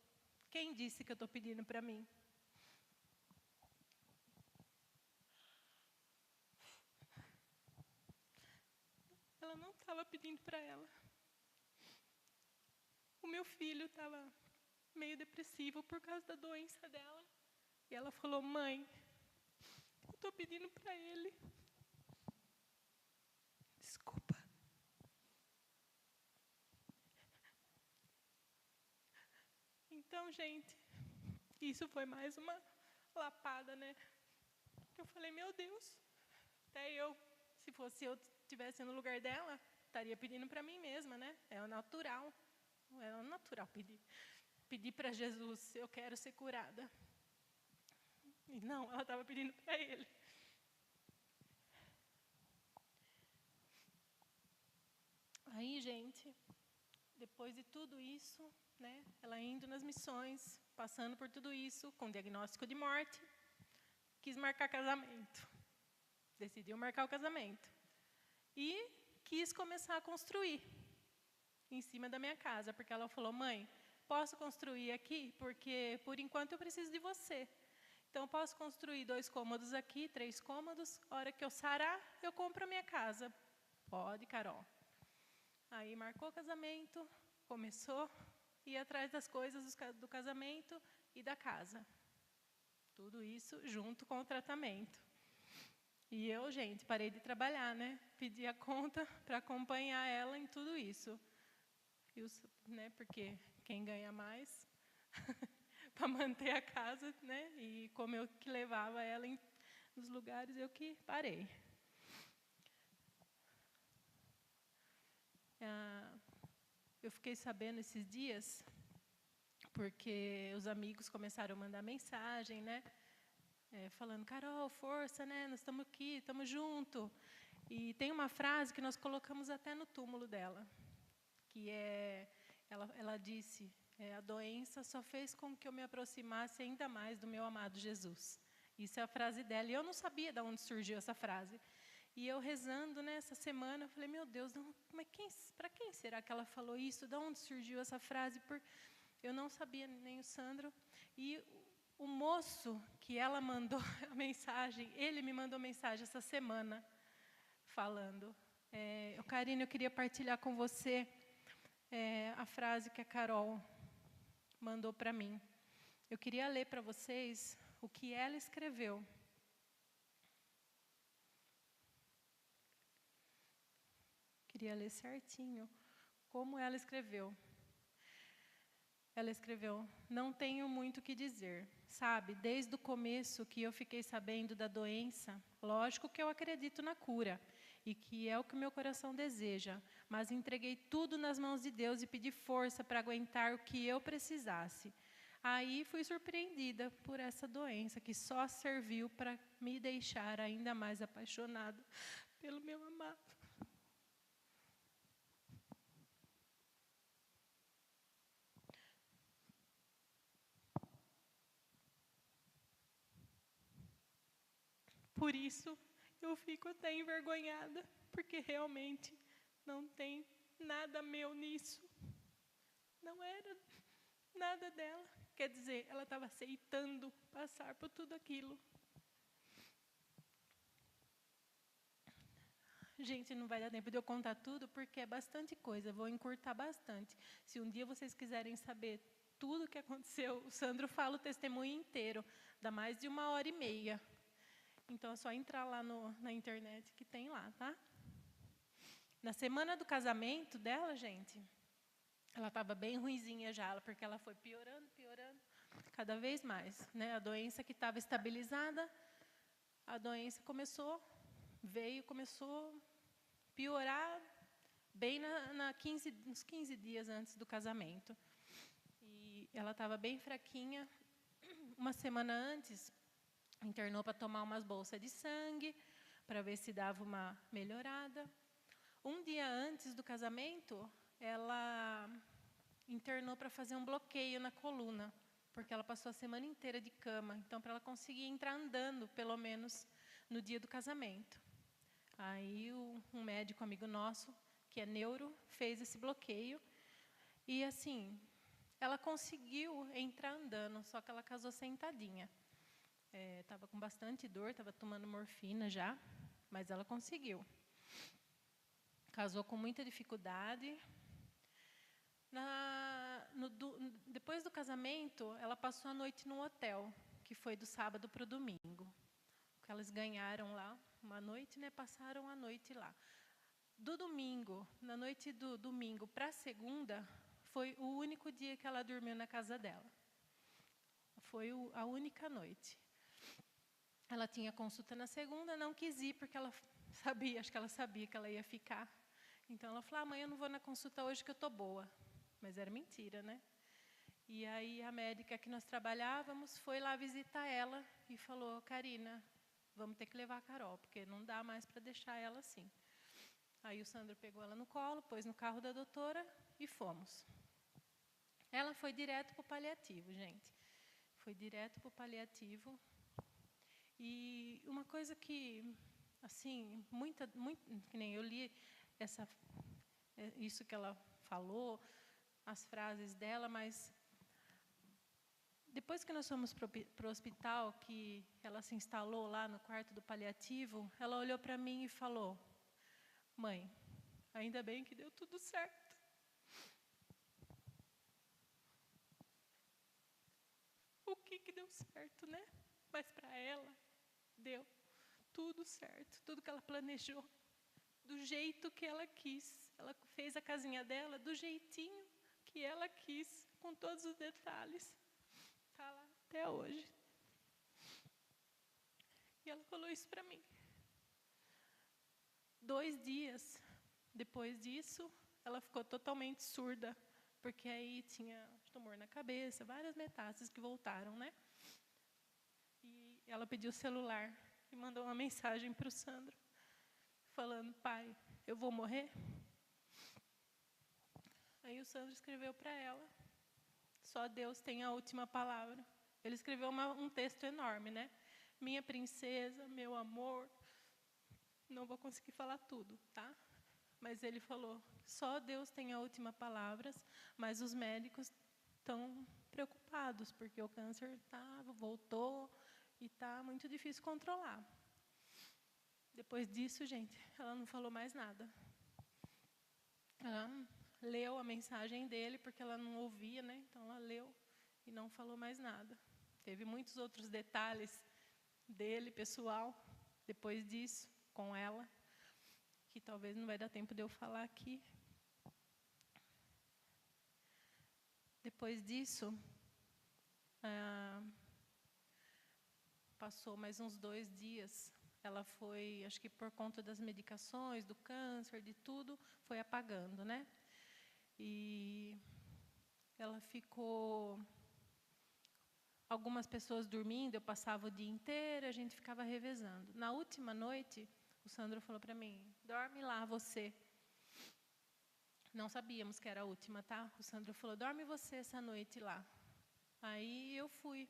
quem disse que eu estou pedindo para mim? Ela não estava pedindo para ela. O meu filho estava meio depressivo por causa da doença dela. E ela falou, mãe, eu estou pedindo para ele. Desculpa. Então, gente, isso foi mais uma lapada, né? Eu falei, meu Deus, até eu, se fosse eu estivesse no lugar dela, estaria pedindo para mim mesma, né? É o natural pedir para Jesus, eu quero ser curada. E não, ela estava pedindo para ele. Aí, gente, depois de tudo isso, né, ela indo nas missões, passando por tudo isso, com diagnóstico de morte, quis marcar casamento. Decidiu marcar o casamento. E quis começar a construir em cima da minha casa, porque ela falou, mãe, posso construir aqui? Porque, por enquanto, eu preciso de você. Então, posso construir 2 cômodos aqui, 3 cômodos. A hora que eu sarar, eu compro a minha casa. Pode, Carol. Aí, marcou o casamento, começou a ir atrás das coisas do casamento e da casa. Tudo isso junto com o tratamento. E eu, gente, parei de trabalhar, né? Pedi a conta para acompanhar ela em tudo isso. Né, porque quem ganha mais para manter a casa, né? E como eu que levava ela nos lugares, eu que parei. Eu fiquei sabendo esses dias, porque os amigos começaram a mandar mensagem, né? Falando, Carol, força, né? Nós estamos aqui, estamos juntos. E tem uma frase que nós colocamos até no túmulo dela, que ela disse, a doença só fez com que eu me aproximasse ainda mais do meu amado Jesus. Isso é a frase dela. E eu não sabia de onde surgiu essa frase. E eu rezando nessa semana, eu falei, meu Deus, para quem será que ela falou isso? De onde surgiu essa frase? Eu não sabia, nem o Sandro. E o moço que ela mandou a mensagem, ele me mandou mensagem essa semana, falando, Karine, eu queria partilhar com você a frase que a Carol mandou para mim. Eu queria ler para vocês o que ela escreveu. Queria ler certinho como ela escreveu. Ela escreveu, não tenho muito o que dizer. Sabe, desde o começo que eu fiquei sabendo da doença, lógico que eu acredito na cura, e que é o que meu coração deseja, mas entreguei tudo nas mãos de Deus e pedi força para aguentar o que eu precisasse. Aí fui surpreendida por essa doença, que só serviu para me deixar ainda mais apaixonada pelo meu amado. Por isso, eu fico até envergonhada, porque realmente não tem nada meu nisso. Não era nada dela. Quer dizer, ela estava aceitando passar por tudo aquilo. Gente, não vai dar tempo de eu contar tudo, porque é bastante coisa, vou encurtar bastante. Se um dia vocês quiserem saber tudo o que aconteceu, o Sandro fala o testemunho inteiro, dá mais de 1h30. Então, é só entrar lá na internet que tem lá, tá? Na semana do casamento dela, gente, ela estava bem ruinzinha já, porque ela foi piorando, cada vez mais, né? A doença que estava estabilizada, a doença começou a piorar bem nos 15 dias antes do casamento. E ela estava bem fraquinha. Uma semana antes, internou para tomar umas bolsas de sangue, para ver se dava uma melhorada. Um dia antes do casamento, ela internou para fazer um bloqueio na coluna, porque ela passou a semana inteira de cama. Então, para ela conseguir entrar andando, pelo menos, no dia do casamento. Aí, um médico amigo nosso, que é neuro, fez esse bloqueio. E, assim, ela conseguiu entrar andando, só que ela casou sentadinha. Estava com bastante dor, estava tomando morfina já, mas ela conseguiu. Casou com muita dificuldade. Depois do casamento, ela passou a noite num hotel, que foi do sábado para o domingo. Porque elas ganharam lá uma noite, né? Passaram a noite lá. Na noite do domingo para a segunda, foi o único dia que ela dormiu na casa dela. Foi a única noite. Ela tinha consulta na segunda, não quis ir porque ela sabia, acho que ela sabia que ela ia ficar. Então ela falou: mãe, eu não vou na consulta hoje que eu estou boa. Mas era mentira, né? E aí a médica que nós trabalhávamos foi lá visitar ela e falou: Karina, vamos ter que levar a Carol, porque não dá mais para deixar ela assim. Aí o Sandro pegou ela no colo, pôs no carro da doutora e fomos. Ela foi direto para o paliativo, gente. Foi direto para o paliativo. E uma coisa que, assim, que nem eu li isso que ela falou, as frases dela, mas depois que nós fomos para o hospital, que ela se instalou lá no quarto do paliativo, ela olhou para mim e falou: mãe, ainda bem que deu tudo certo. O que deu certo, né? Mas para ela, deu tudo certo, tudo que ela planejou, do jeito que ela quis. Ela fez a casinha dela do jeitinho que ela quis, com todos os detalhes. Está lá até hoje. E ela falou isso para mim. 2 dias depois disso, ela ficou totalmente surda, porque aí tinha tumor na cabeça, várias metástases que voltaram, né? E ela pediu o celular e mandou uma mensagem para o Sandro, falando: pai, eu vou morrer? Aí o Sandro escreveu para ela: só Deus tem a última palavra. Ele escreveu um texto enorme, né? Minha princesa, meu amor, não vou conseguir falar tudo, tá? Mas ele falou: só Deus tem a última palavra, mas os médicos estão preocupados, porque o câncer voltou e está muito difícil controlar. Depois disso, gente, ela não falou mais nada. Ela leu a mensagem dele, porque ela não ouvia, né? Então ela leu e não falou mais nada. Teve muitos outros detalhes dele, pessoal, depois disso, com ela, que talvez não vai dar tempo de eu falar aqui. Depois disso, passou mais uns 2 dias. Ela foi, acho que por conta das medicações, do câncer, de tudo, foi apagando, né? E ela ficou... Algumas pessoas dormindo, eu passava o dia inteiro, a gente ficava revezando. Na última noite, o Sandro falou para mim: dorme lá você. Não sabíamos que era a última, tá? O Sandro falou: dorme você essa noite lá. Aí eu fui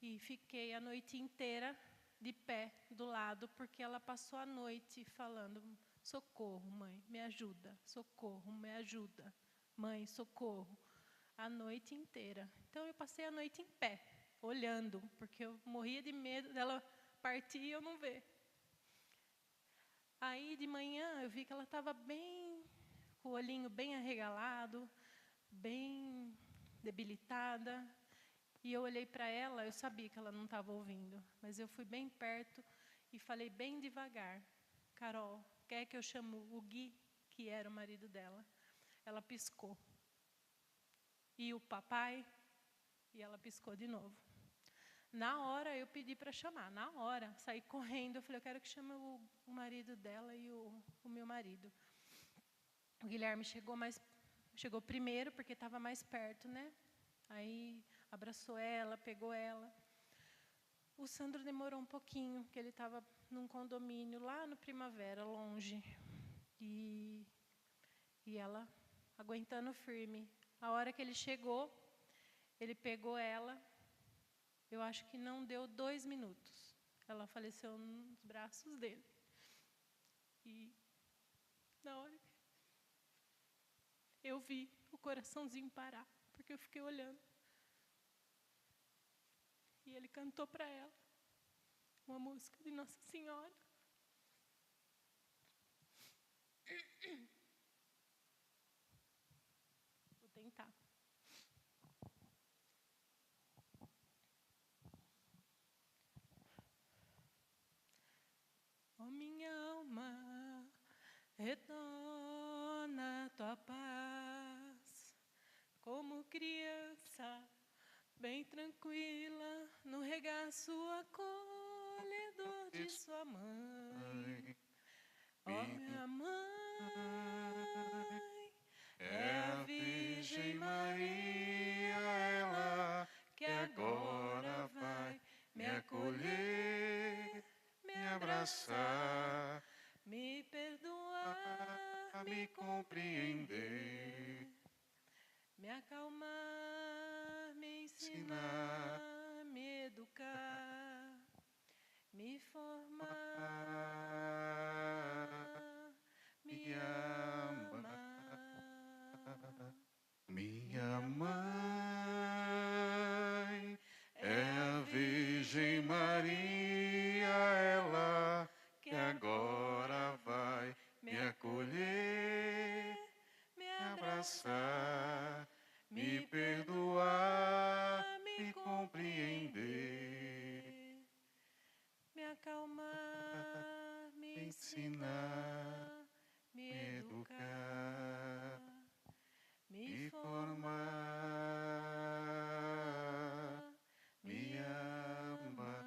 e fiquei a noite inteira de pé do lado, porque ela passou a noite falando: socorro, mãe, me ajuda, socorro, me ajuda, mãe, socorro. A noite inteira. Então eu passei a noite em pé, olhando, porque eu morria de medo dela partir e eu não ver. Aí de manhã eu vi que ela estava bem, com o olhinho bem arregalado, bem debilitada. E eu olhei para ela, eu sabia que ela não estava ouvindo, mas eu fui bem perto e falei bem devagar: Carol, quer que eu chame o Gui, que era o marido dela? Ela piscou. E o papai? E ela piscou de novo. Na hora eu pedi para chamar, na hora, saí correndo, eu falei: eu quero que chame o marido dela e o meu marido. O Guilherme chegou primeiro, porque estava mais perto, né? Aí abraçou ela, pegou ela. O Sandro demorou um pouquinho, porque ele estava num condomínio lá no Primavera, longe. E ela aguentando firme. A hora que ele chegou, ele pegou ela, eu acho que não deu 2 minutos. Ela faleceu nos braços dele. E na hora eu vi o coraçãozinho parar, porque eu fiquei olhando. E ele cantou para ela uma música de Nossa Senhora. Vou tentar. Ó minha alma, retorna a tua paz, como criança bem tranquila, no regaço acolhedor de sua mãe. Ó, minha mãe, é a Virgem Maria, ela que agora vai me acolher, me abraçar, me perdoar, me compreender, me acalmar, me ensinar, me educar, me formar, me amar. Minha mãe é a Virgem Maria, ela que agora vai me acolher, me abraçar, me perdoar, me compreender, me acalmar, me ensinar, ensinar, me educar, educar, me formar, me amar.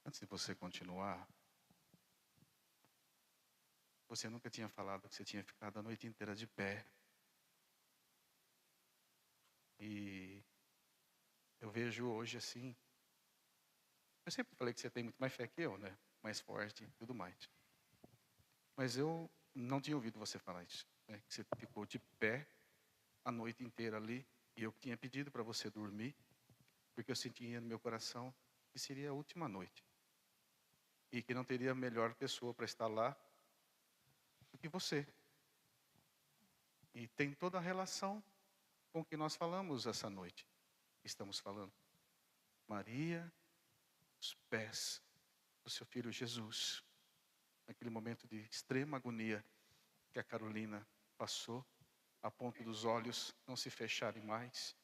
Antes de você continuar, você nunca tinha falado que você tinha ficado a noite inteira de pé. E eu vejo hoje assim. Eu sempre falei que você tem muito mais fé que eu, né? Mais forte e tudo mais. Mas eu não tinha ouvido você falar isso, né? Que você ficou de pé a noite inteira ali. E eu tinha pedido para você dormir, porque eu sentia no meu coração que seria a última noite. E que não teria melhor pessoa para estar lá do que você. E tem toda a relação com o que nós falamos essa noite. Estamos falando. Maria, os pés do seu filho Jesus. Naquele momento de extrema agonia que a Carolina passou, a ponto dos olhos não se fecharem mais,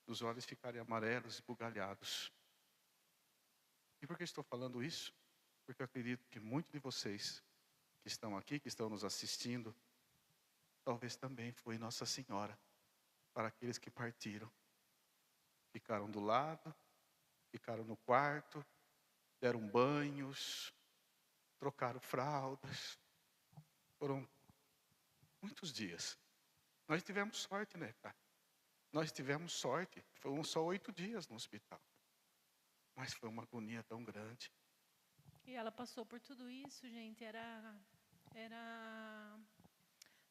dos olhos ficarem amarelos e bugalhados. E por que estou falando isso? Porque eu acredito que muitos de vocês que estão aqui, que estão nos assistindo, talvez também foi Nossa Senhora para aqueles que partiram. Ficaram do lado, ficaram no quarto, deram banhos, trocaram fraldas. Foram muitos dias. Nós tivemos sorte, né, cara? Nós tivemos sorte. Foram só 8 dias no hospital. Mas foi uma agonia tão grande. E ela passou por tudo isso, gente, era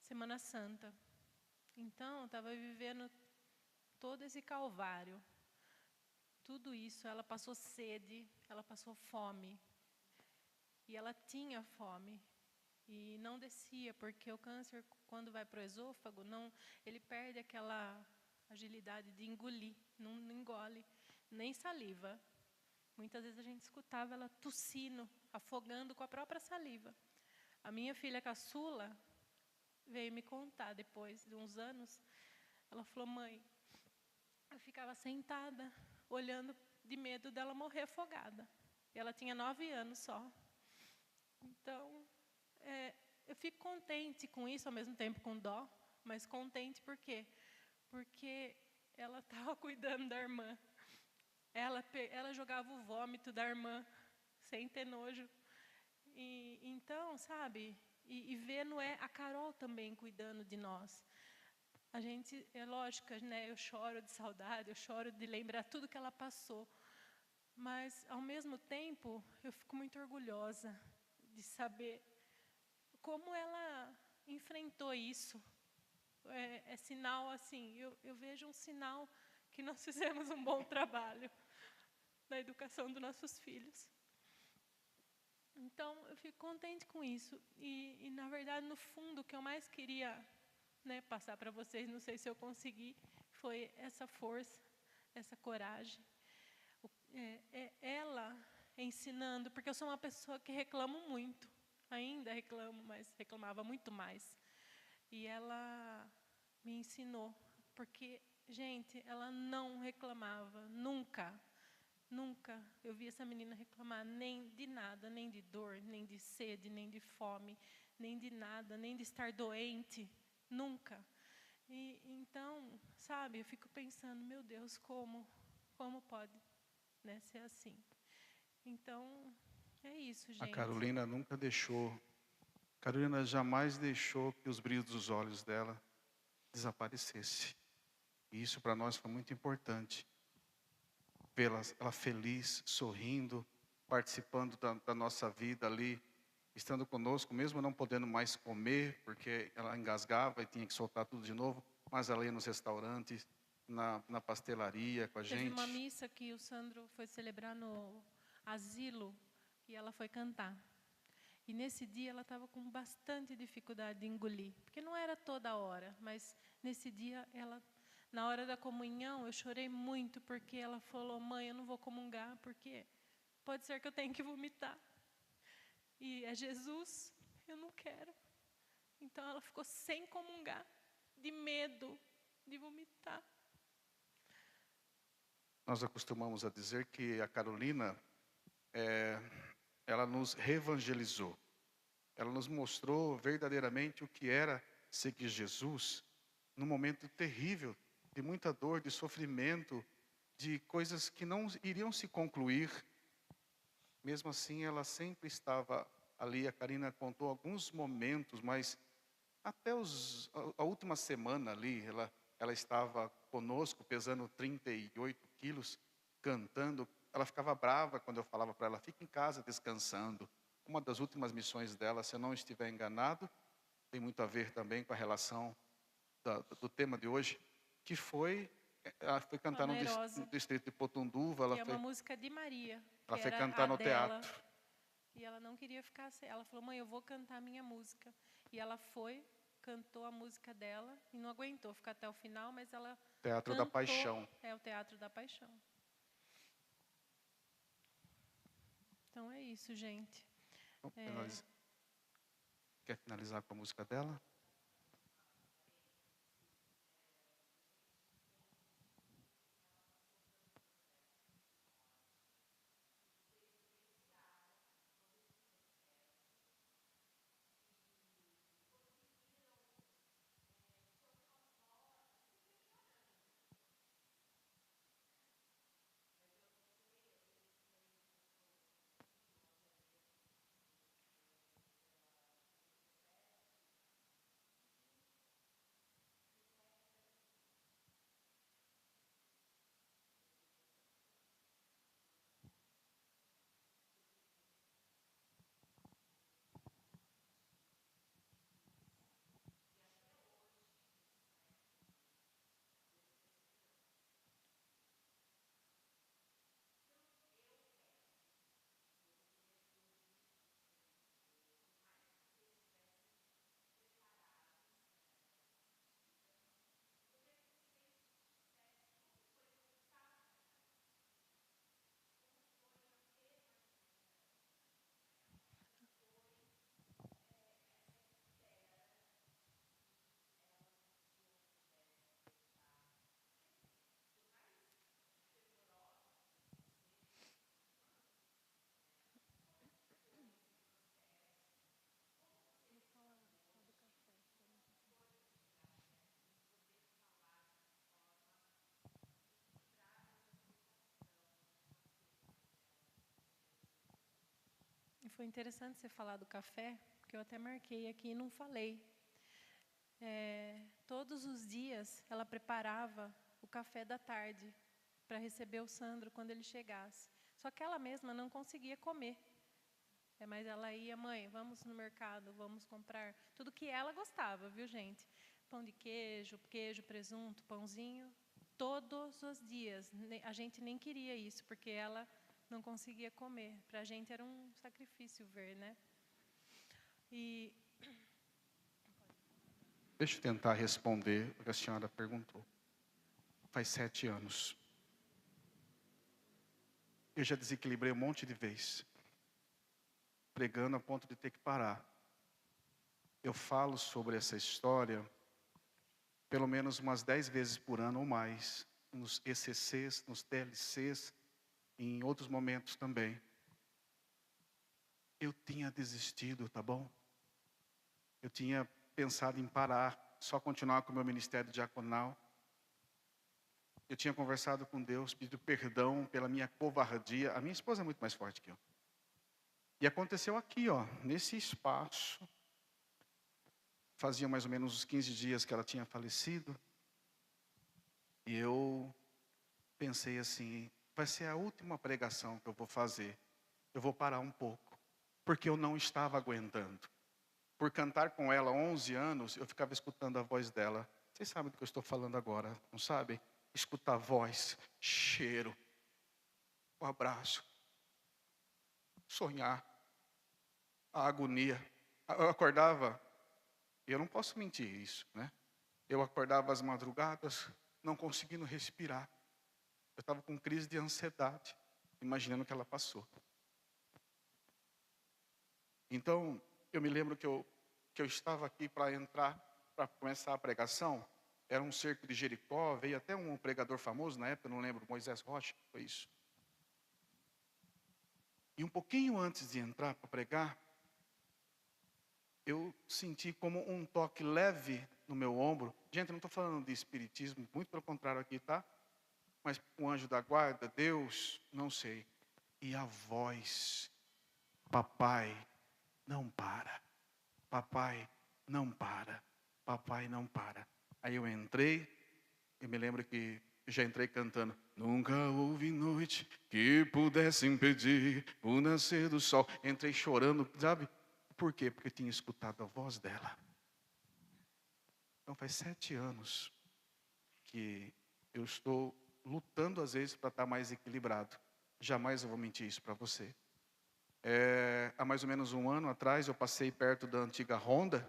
Semana Santa. Então, estava vivendo todo esse calvário. Tudo isso, ela passou sede, ela passou fome. E ela tinha fome. E não descia, porque o câncer, quando vai para o esôfago, ele perde aquela agilidade de engolir, não engole, nem saliva. Muitas vezes a gente escutava ela tossindo, afogando com a própria saliva. A minha filha caçula veio me contar depois de uns anos. Ela falou: mãe, eu ficava sentada, olhando de medo dela morrer afogada. E ela tinha 9 anos só. Então, eu fico contente com isso, ao mesmo tempo com dó, mas contente por quê? Porque ela estava cuidando da irmã. Ela jogava o vômito da irmã, sem ter nojo. E, então, sabe, e ver Noé, a Carol também cuidando de nós. A gente, é lógico, né, eu choro de saudade, eu choro de lembrar tudo que ela passou. Mas, ao mesmo tempo, eu fico muito orgulhosa de saber como ela enfrentou isso. É sinal, assim, eu vejo um sinal que nós fizemos um bom trabalho na educação dos nossos filhos. Então, eu fico contente com isso. E na verdade, no fundo, o que eu mais queria, né, passar para vocês, não sei se eu consegui, foi essa força, essa coragem. Ela ensinando, porque eu sou uma pessoa que reclamo muito. Ainda reclamo, mas reclamava muito mais. E ela me ensinou, porque, gente, ela não reclamava, nunca. Nunca eu vi essa menina reclamar nem de nada, nem de dor, nem de sede, nem de fome, nem de nada, nem de estar doente. Nunca. E então, sabe, eu fico pensando, meu Deus, como pode, né, ser assim? Então, é isso, A gente. Carolina nunca deixou, Carolina jamais deixou que os brilhos dos olhos dela desaparecesse. E isso para nós foi muito importante. Vê-la ela feliz, sorrindo, participando da nossa vida ali, estando conosco, mesmo não podendo mais comer, porque ela engasgava e tinha que soltar tudo de novo, mas ela ia nos restaurantes, na pastelaria com a Teve uma gente. missa que o Sandro foi celebrar no asilo e ela foi cantar. E nesse dia ela estava com bastante dificuldade de engolir, porque não era toda hora, mas nesse dia ela, na hora da comunhão, eu chorei muito porque ela falou: "Mãe, eu não vou comungar porque pode ser que eu tenha que vomitar. E é Jesus, eu não quero." Então ela ficou sem comungar, de medo de vomitar. Nós acostumamos a dizer que a Carolina, ela nos reevangelizou. Ela nos mostrou verdadeiramente o que era seguir Jesus num momento terrível, de muita dor, de sofrimento, de coisas que não iriam se concluir. Mesmo assim, ela sempre estava ali. A Karina contou alguns momentos, mas até a última semana ali, ela estava conosco, pesando 38 quilos, cantando. Ela ficava brava quando eu falava para ela: fica em casa descansando. Uma das últimas missões dela, se eu não estiver enganado, tem muito a ver também com a relação do tema de hoje, que ela foi cantar no Onerosa, distrito de Potunduva. que é uma música de Maria, que Ela foi era cantar a no dela. teatro. E ela não queria ficar sem. Ela falou: "Mãe, eu vou cantar a minha música." E ela foi, cantou a música dela e não aguentou ficar até o final, mas ela Teatro da Paixão. É o Teatro da Paixão. Então é isso, gente. Quer finalizar com a música dela? E foi interessante você falar do café, porque eu até marquei aqui e não falei. Todos os dias ela preparava o café da tarde para receber o Sandro quando ele chegasse. Só que ela mesma não conseguia comer. Mas ela ia: "Mãe, vamos no mercado, vamos comprar tudo que ela gostava, viu, gente? Pão de queijo, presunto, pãozinho, todos os dias." A gente nem queria isso, porque ela não conseguia comer. Para a gente era um sacrifício ver, né? Deixa eu tentar responder o que a senhora perguntou. Faz 7 anos. Eu já desequilibrei um monte de vezes, pregando a ponto de ter que parar. Eu falo sobre essa história pelo menos umas 10 vezes por ano ou mais, nos ECCs, nos TLCs, e em outros momentos também. Eu tinha desistido, tá bom? Eu tinha pensado em parar. só continuar com o meu ministério diaconal. Eu tinha conversado com Deus, pedido perdão pela minha covardia. A minha esposa é muito mais forte que eu. E aconteceu aqui, nesse espaço. Fazia mais ou menos uns 15 dias que ela tinha falecido. E eu pensei assim, vai ser a última pregação que eu vou fazer. Eu vou parar um pouco, porque eu não estava aguentando. Por cantar com ela 11 anos, eu ficava escutando a voz dela. Vocês sabem do que eu estou falando agora, não sabem? Escutar a voz, cheiro, o abraço, sonhar, a agonia. Eu acordava, e eu não posso mentir isso, né? Eu acordava às madrugadas, não conseguindo respirar. Eu estava com crise de ansiedade, imaginando o que ela passou. Então, eu me lembro que eu estava aqui para entrar, para começar a pregação. Era um cerco de Jericó, veio até um pregador famoso na época, não lembro, Moisés Rocha, foi isso. E um pouquinho antes de entrar para pregar, eu senti como um toque leve no meu ombro. Gente, eu não estou falando de espiritismo, muito pelo contrário aqui, tá? Mas o anjo da guarda, Deus, não sei. E a voz, papai, não para. Papai, não para. Papai, não para. Aí eu entrei, eu me lembro que eu já entrei cantando. Nunca houve noite que pudesse impedir o nascer do sol. Entrei chorando, sabe? Por quê? Porque eu tinha escutado a voz dela. Então faz 7 anos que eu estou lutando às vezes para estar mais equilibrado. Jamais eu vou mentir isso para você. Há mais ou menos 1 ano atrás eu passei perto da antiga Honda,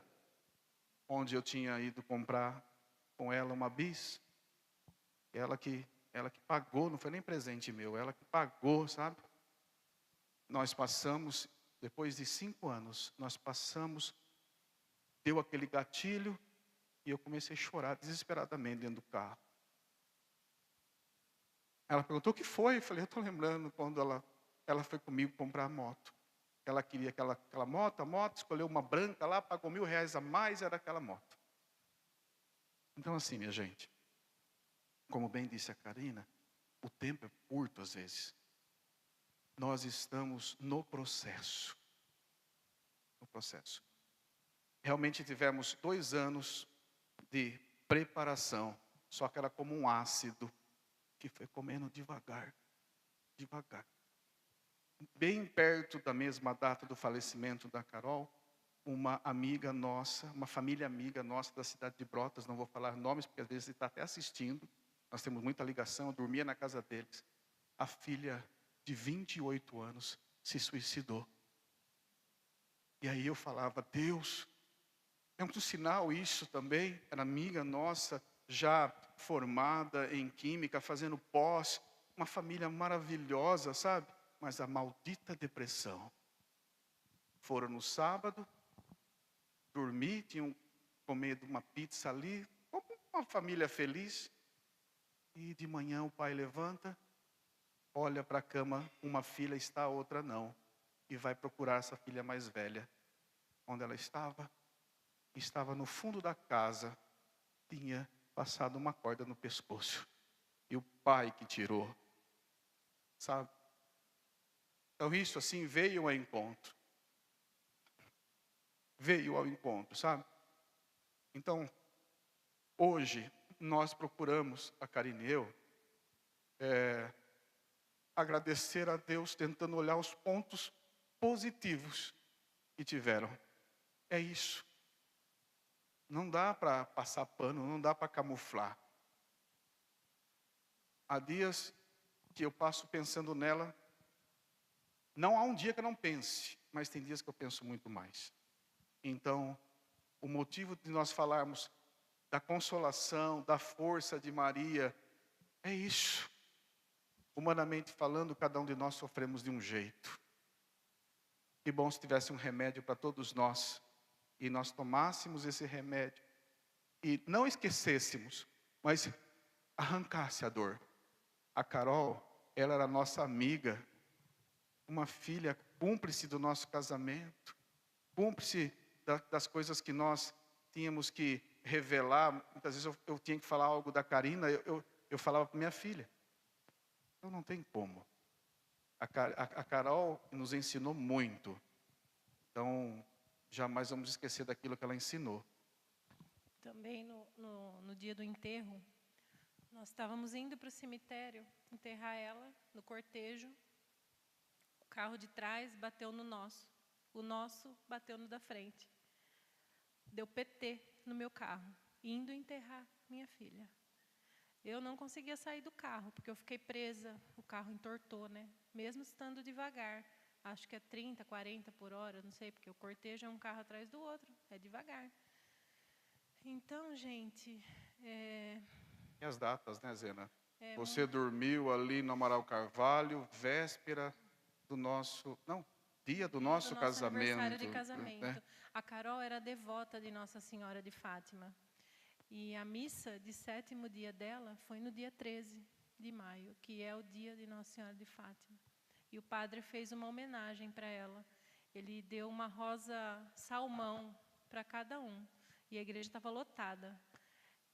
onde eu tinha ido comprar com ela uma bis. Ela que pagou, não foi nem presente meu, ela que pagou, sabe? Nós passamos, depois de 5 anos, deu aquele gatilho e eu comecei a chorar desesperadamente dentro do carro. Ela perguntou o que foi, eu falei, eu estou lembrando quando ela foi comigo comprar a moto. Ela queria aquela moto, escolheu uma branca lá, pagou R$1.000 a mais, era aquela moto. Então assim, minha gente, como bem disse a Karina, o tempo é curto às vezes. Nós estamos no processo. No processo. Realmente tivemos 2 anos de preparação, só que era como um ácido que foi comendo devagar, devagar. Bem perto da mesma data do falecimento da Carol, uma amiga nossa, uma família amiga nossa da cidade de Brotas, não vou falar nomes porque às vezes ele está até assistindo, nós temos muita ligação, eu dormia na casa deles. A filha de 28 anos se suicidou. E aí eu falava, Deus, é um sinal isso também. Era amiga nossa, já formada em química, fazendo pós, uma família maravilhosa, sabe? Mas a maldita depressão. Foram no sábado, dormi, tinham comido uma pizza ali, como uma família feliz. E de manhã o pai levanta, olha para a cama, uma filha está, a outra não. E vai procurar essa filha mais velha. Onde ela estava? Estava no fundo da casa, tinha passado uma corda no pescoço. E o pai que tirou, sabe? Então isso assim veio ao encontro. Veio ao encontro, sabe? Então, hoje, nós procuramos, a Karine e eu, agradecer a Deus, tentando olhar os pontos positivos que tiveram. É isso. Não dá para passar pano, não dá para camuflar. Há dias que eu passo pensando nela, não há um dia que eu não pense, mas tem dias que eu penso muito mais. Então, o motivo de nós falarmos da consolação, da força de Maria, é isso. Humanamente falando, cada um de nós sofremos de um jeito. Que bom se tivesse um remédio para todos nós, e nós tomássemos esse remédio, e não esquecêssemos, mas arrancasse a dor. A Carol, ela era nossa amiga, uma filha cúmplice do nosso casamento, cúmplice das coisas que nós tínhamos que revelar, muitas vezes eu tinha que falar algo da Karina, eu falava para minha filha. Então não tem como. A Carol nos ensinou muito. Então, jamais vamos esquecer daquilo que ela ensinou. Também no dia do enterro, nós estávamos indo para o cemitério enterrar ela no cortejo. O carro de trás bateu no nosso. O nosso bateu no da frente. Deu PT no meu carro, indo enterrar minha filha. Eu não conseguia sair do carro, porque eu fiquei presa, o carro entortou, né? Mesmo estando devagar. Acho que é 30, 40 por hora, não sei, porque o cortejo é um carro atrás do outro, é devagar. Então, gente... E as datas, né, Zena? Você dormiu ali no Amaral Carvalho, véspera do nosso... Não, dia do nosso casamento. Aniversário de casamento. Né? A Carol era devota de Nossa Senhora de Fátima. E a missa de 7º dia dela foi no dia 13 de maio, que é o dia de Nossa Senhora de Fátima. E o padre fez uma homenagem para ela. Ele deu uma rosa salmão para cada um. E a igreja estava lotada.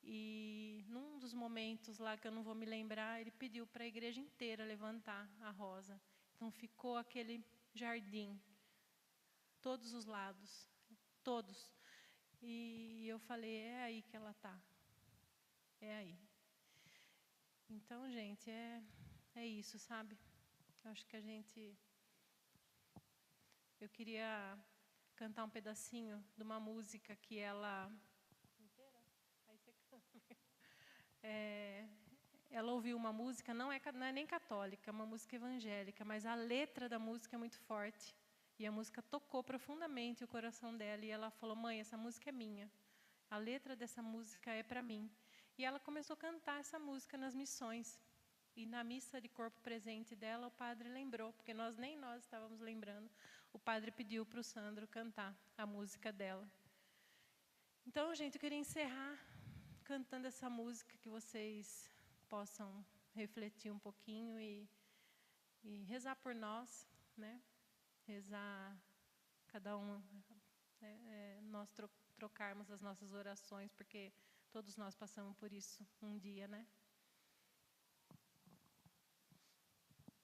E num dos momentos lá que eu não vou me lembrar, ele pediu para a igreja inteira levantar a rosa. Então ficou aquele jardim, todos os lados, todos. E eu falei, é aí que ela está. É aí. Então, gente, é isso, sabe? Eu acho que eu queria cantar um pedacinho de uma música que ela... Aí você canta. Ela ouviu uma música, não é nem católica, é uma música evangélica, mas a letra da música é muito forte. E a música tocou profundamente o coração dela. E ela falou, mãe, essa música é minha. A letra dessa música é para mim. E ela começou a cantar essa música nas missões. E na missa de corpo presente dela, o padre lembrou, porque nem nós estávamos lembrando. O padre pediu para o Sandro cantar a música dela. Então, gente, eu queria encerrar cantando essa música, que vocês possam refletir um pouquinho e rezar por nós, né? Rezar, cada um, nós trocarmos as nossas orações, porque todos nós passamos por isso um dia, né?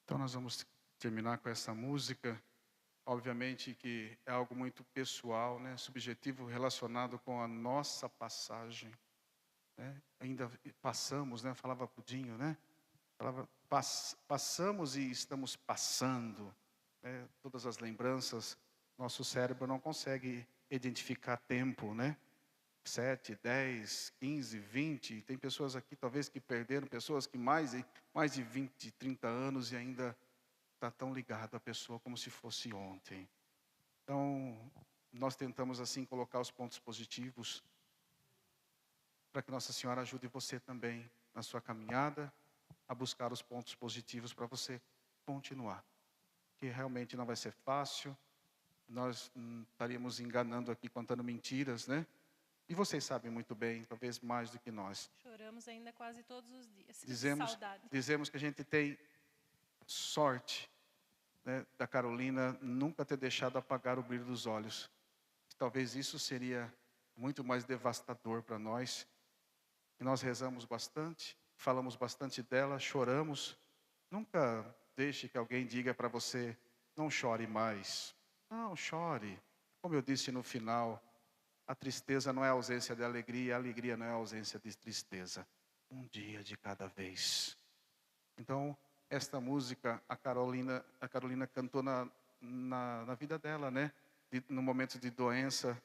Então nós vamos terminar com essa música. Obviamente que é algo muito pessoal, né? Subjetivo, relacionado com a nossa passagem. Né? Ainda passamos, né? Falava Pudinho, né? Falava, passamos e estamos passando. Todas as lembranças, nosso cérebro não consegue identificar tempo, né? 7, 10, 15, 20, tem pessoas aqui talvez que perderam, pessoas que mais de 20, 30 anos e ainda está tão ligado à pessoa como se fosse ontem. Então, nós tentamos assim colocar os pontos positivos para que Nossa Senhora ajude você também na sua caminhada a buscar os pontos positivos para você continuar. Que realmente não vai ser fácil, nós estaríamos enganando aqui, contando mentiras, né? E vocês sabem muito bem, talvez mais do que nós. Choramos ainda quase todos os dias. Dizemos que a gente tem sorte, né, da Carolina nunca ter deixado apagar o brilho dos olhos. Talvez isso seria muito mais devastador para nós. E nós rezamos bastante, falamos bastante dela, choramos. Nunca deixe que alguém diga para você, não chore mais. Não, chore. Como eu disse no final, a tristeza não é a ausência de alegria, a alegria não é a ausência de tristeza. Um dia de cada vez. Então, esta música, a Carolina cantou na vida dela, né? No momento de doença,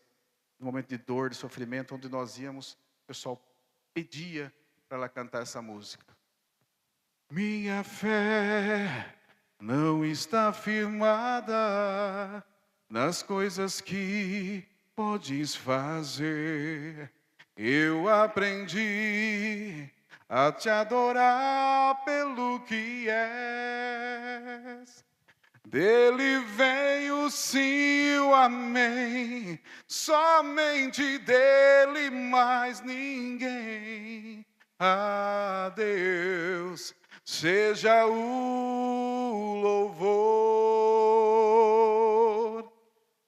no momento de dor, de sofrimento, onde nós íamos, o pessoal pedia para ela cantar essa música. Minha fé não está firmada nas coisas que podes fazer. Eu aprendi a te adorar pelo que és. Dele vem o sim, o amém, somente dele, mais ninguém. A Deus seja o louvor.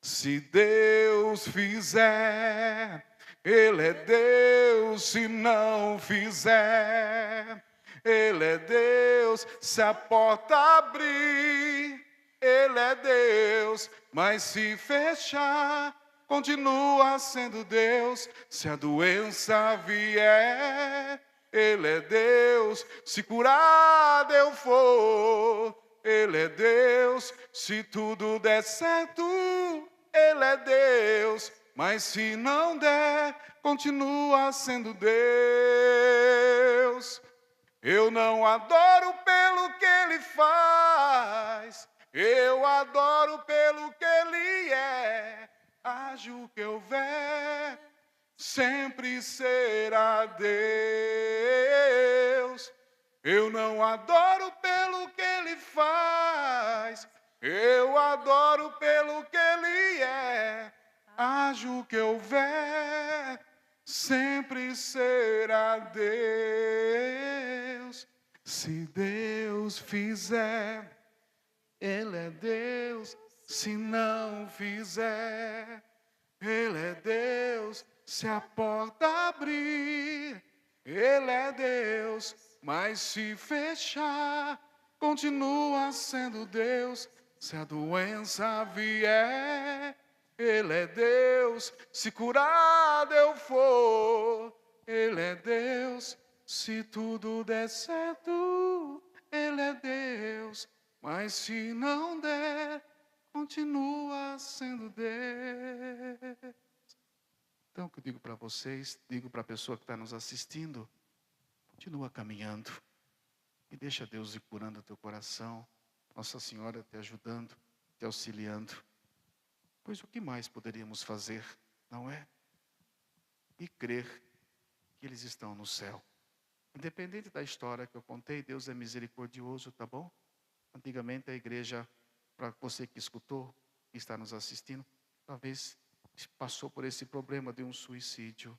Se Deus fizer, Ele é Deus se não fizer. Ele é Deus se a porta abrir. Ele é Deus, mas se fechar, continua sendo Deus. Se a doença vier, Ele é Deus. Se curado eu for, Ele é Deus. Se tudo der certo, Ele é Deus. Mas se não der, continua sendo Deus. Eu não adoro pelo que Ele faz, eu adoro pelo que Ele é. Haja o que houver, sempre será Deus. Eu não adoro pelo que Ele faz, eu adoro pelo que Ele é. Haja o que houver, sempre será Deus. Se Deus fizer, Ele é Deus. Se não fizer, Ele é Deus. Se a porta abrir, Ele é Deus. Mas se fechar, continua sendo Deus. Se a doença vier, Ele é Deus. Se curado eu for, Ele é Deus. Se tudo der certo, Ele é Deus. Mas se não der, continua sendo Deus. Então, o que eu digo para vocês, digo para a pessoa que está nos assistindo, continua caminhando e deixa Deus ir curando o teu coração, Nossa Senhora te ajudando, te auxiliando. Pois o que mais poderíamos fazer, não é? E crer que eles estão no céu. Independente da história que eu contei, Deus é misericordioso, tá bom? Antigamente a igreja, para você que escutou, que está nos assistindo, talvez passou por esse problema de um suicídio.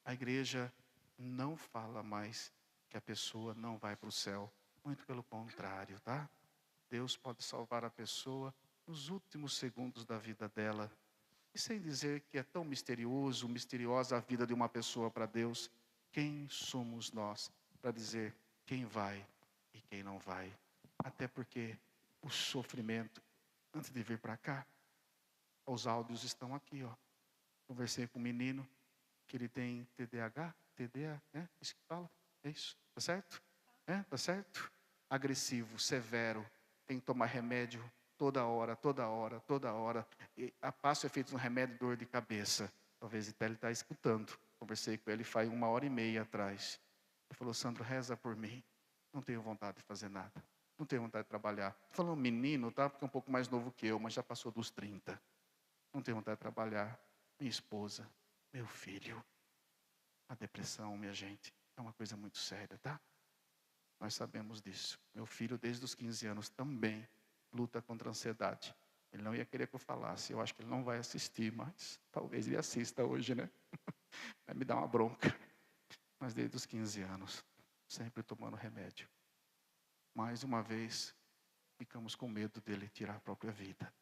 A igreja não fala mais que a pessoa não vai para o céu. Muito pelo contrário, tá? Deus pode salvar a pessoa nos últimos segundos da vida dela. E sem dizer que é tão misteriosa a vida de uma pessoa para Deus, quem somos nós para dizer quem vai e quem não vai? Até porque o sofrimento, antes de vir para cá, os áudios estão aqui, ó. Conversei com um menino que ele tem TDAH, né? Isso que fala? É isso, tá certo? Tá certo? Agressivo, severo, tem que tomar remédio toda hora. E a passo é feito um remédio de dor de cabeça. Talvez até ele está escutando. Conversei com ele faz 1h30 atrás. Ele falou: Sandro, reza por mim. Não tenho vontade de fazer nada. Não tenho vontade de trabalhar. Falou menino, tá? Porque é um pouco mais novo que eu, mas já passou dos 30. Não tenho vontade de trabalhar. Minha esposa, meu filho. A depressão, minha gente, é uma coisa muito séria, tá? Nós sabemos disso. Meu filho, desde os 15 anos, também luta contra a ansiedade. Ele não ia querer que eu falasse. Eu acho que ele não vai assistir, mas talvez ele assista hoje, né? Vai me dar uma bronca. Mas desde os 15 anos, sempre tomando remédio. Mais uma vez, ficamos com medo dele tirar a própria vida.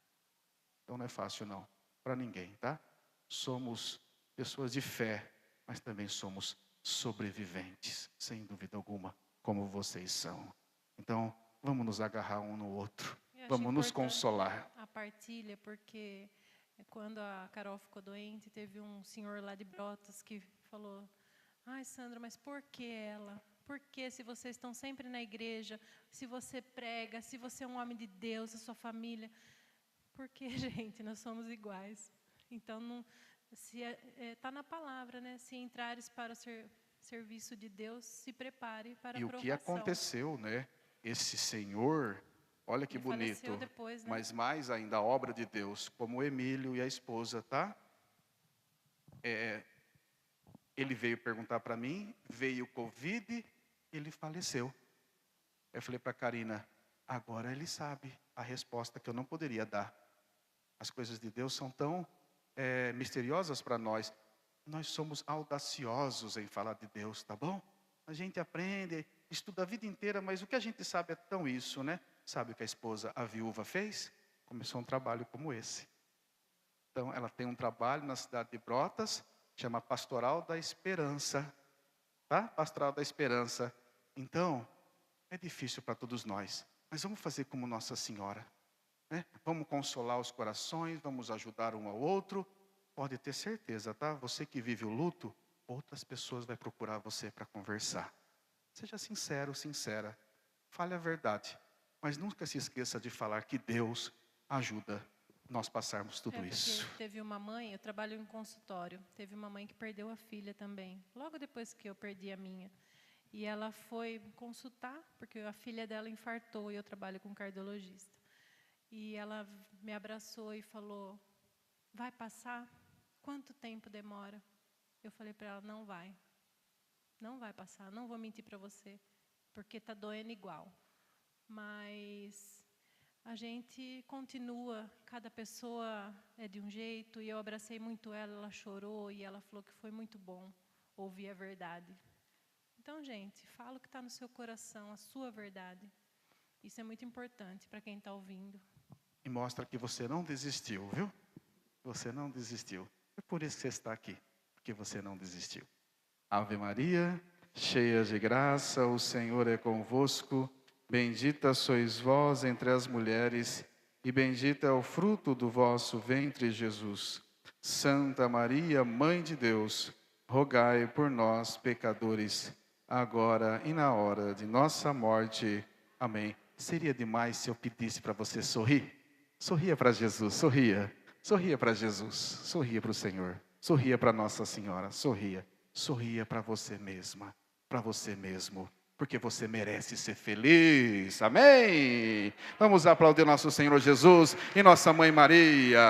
Então não é fácil não, para ninguém, tá? Somos pessoas de fé, mas também somos sobreviventes, sem dúvida alguma, como vocês são. Então, vamos nos agarrar um no outro, vamos nos consolar. A partilha, porque quando a Carol ficou doente, teve um senhor lá de Brotas que falou: ai, Sandra, mas por que ela? Por que, se vocês estão sempre na igreja, se você prega, se você é um homem de Deus, a sua família? Porque, gente, nós somos iguais. Então, se está na palavra, né? Se entrares para o serviço de Deus, se prepare para a provação. E o que aconteceu, né? Esse senhor, olha que Ele bonito, faleceu depois, né? mas mais ainda a obra de Deus, como o Emílio e a esposa, tá? Ele veio perguntar para mim, veio o Covid, ele faleceu. Eu falei para a Karina, agora ele sabe a resposta que eu não poderia dar. As coisas de Deus são tão misteriosas para nós. Nós somos audaciosos em falar de Deus, tá bom? A gente aprende, estuda a vida inteira, mas o que a gente sabe é tão isso, né? Sabe o que a esposa, a viúva, fez? Começou um trabalho como esse. Então, ela tem um trabalho na cidade de Brotas, Chama Pastoral da Esperança, tá? Pastoral da Esperança. Então, é difícil para todos nós, mas vamos fazer como Nossa Senhora, né? Vamos consolar os corações, vamos ajudar um ao outro. Pode ter certeza, tá? Você que vive o luto, outras pessoas vão procurar você para conversar. Seja sincero, sincera. Fale a verdade. Mas nunca se esqueça de falar que Deus ajuda nós passarmos tudo isso. Teve uma mãe, eu trabalho em consultório, teve uma mãe que perdeu a filha também, logo depois que eu perdi a minha. E ela foi consultar, porque a filha dela infartou e eu trabalho com cardiologista. E ela me abraçou e falou, vai passar? Quanto tempo demora? Eu falei para ela, não vai. Não vai passar, não vou mentir para você, porque está doendo igual. Mas a gente continua, cada pessoa é de um jeito, e eu abracei muito ela chorou, e ela falou que foi muito bom ouvir a verdade. Então, gente, fala o que está no seu coração, a sua verdade. Isso é muito importante para quem está ouvindo. E mostra que você não desistiu, viu? Você não desistiu. É por isso que você está aqui, porque você não desistiu. Ave Maria, cheia de graça, o Senhor é convosco. Bendita sois vós entre as mulheres, e bendito é o fruto do vosso ventre, Jesus. Santa Maria, Mãe de Deus, rogai por nós, pecadores, agora e na hora de nossa morte. Amém. Seria demais se eu pedisse para você sorrir? Sorria para Jesus, sorria. Sorria para Jesus, sorria para o Senhor, sorria para Nossa Senhora, sorria. Sorria para você mesma, para você mesmo, porque você merece ser feliz. Amém? Vamos aplaudir nosso Senhor Jesus e nossa Mãe Maria.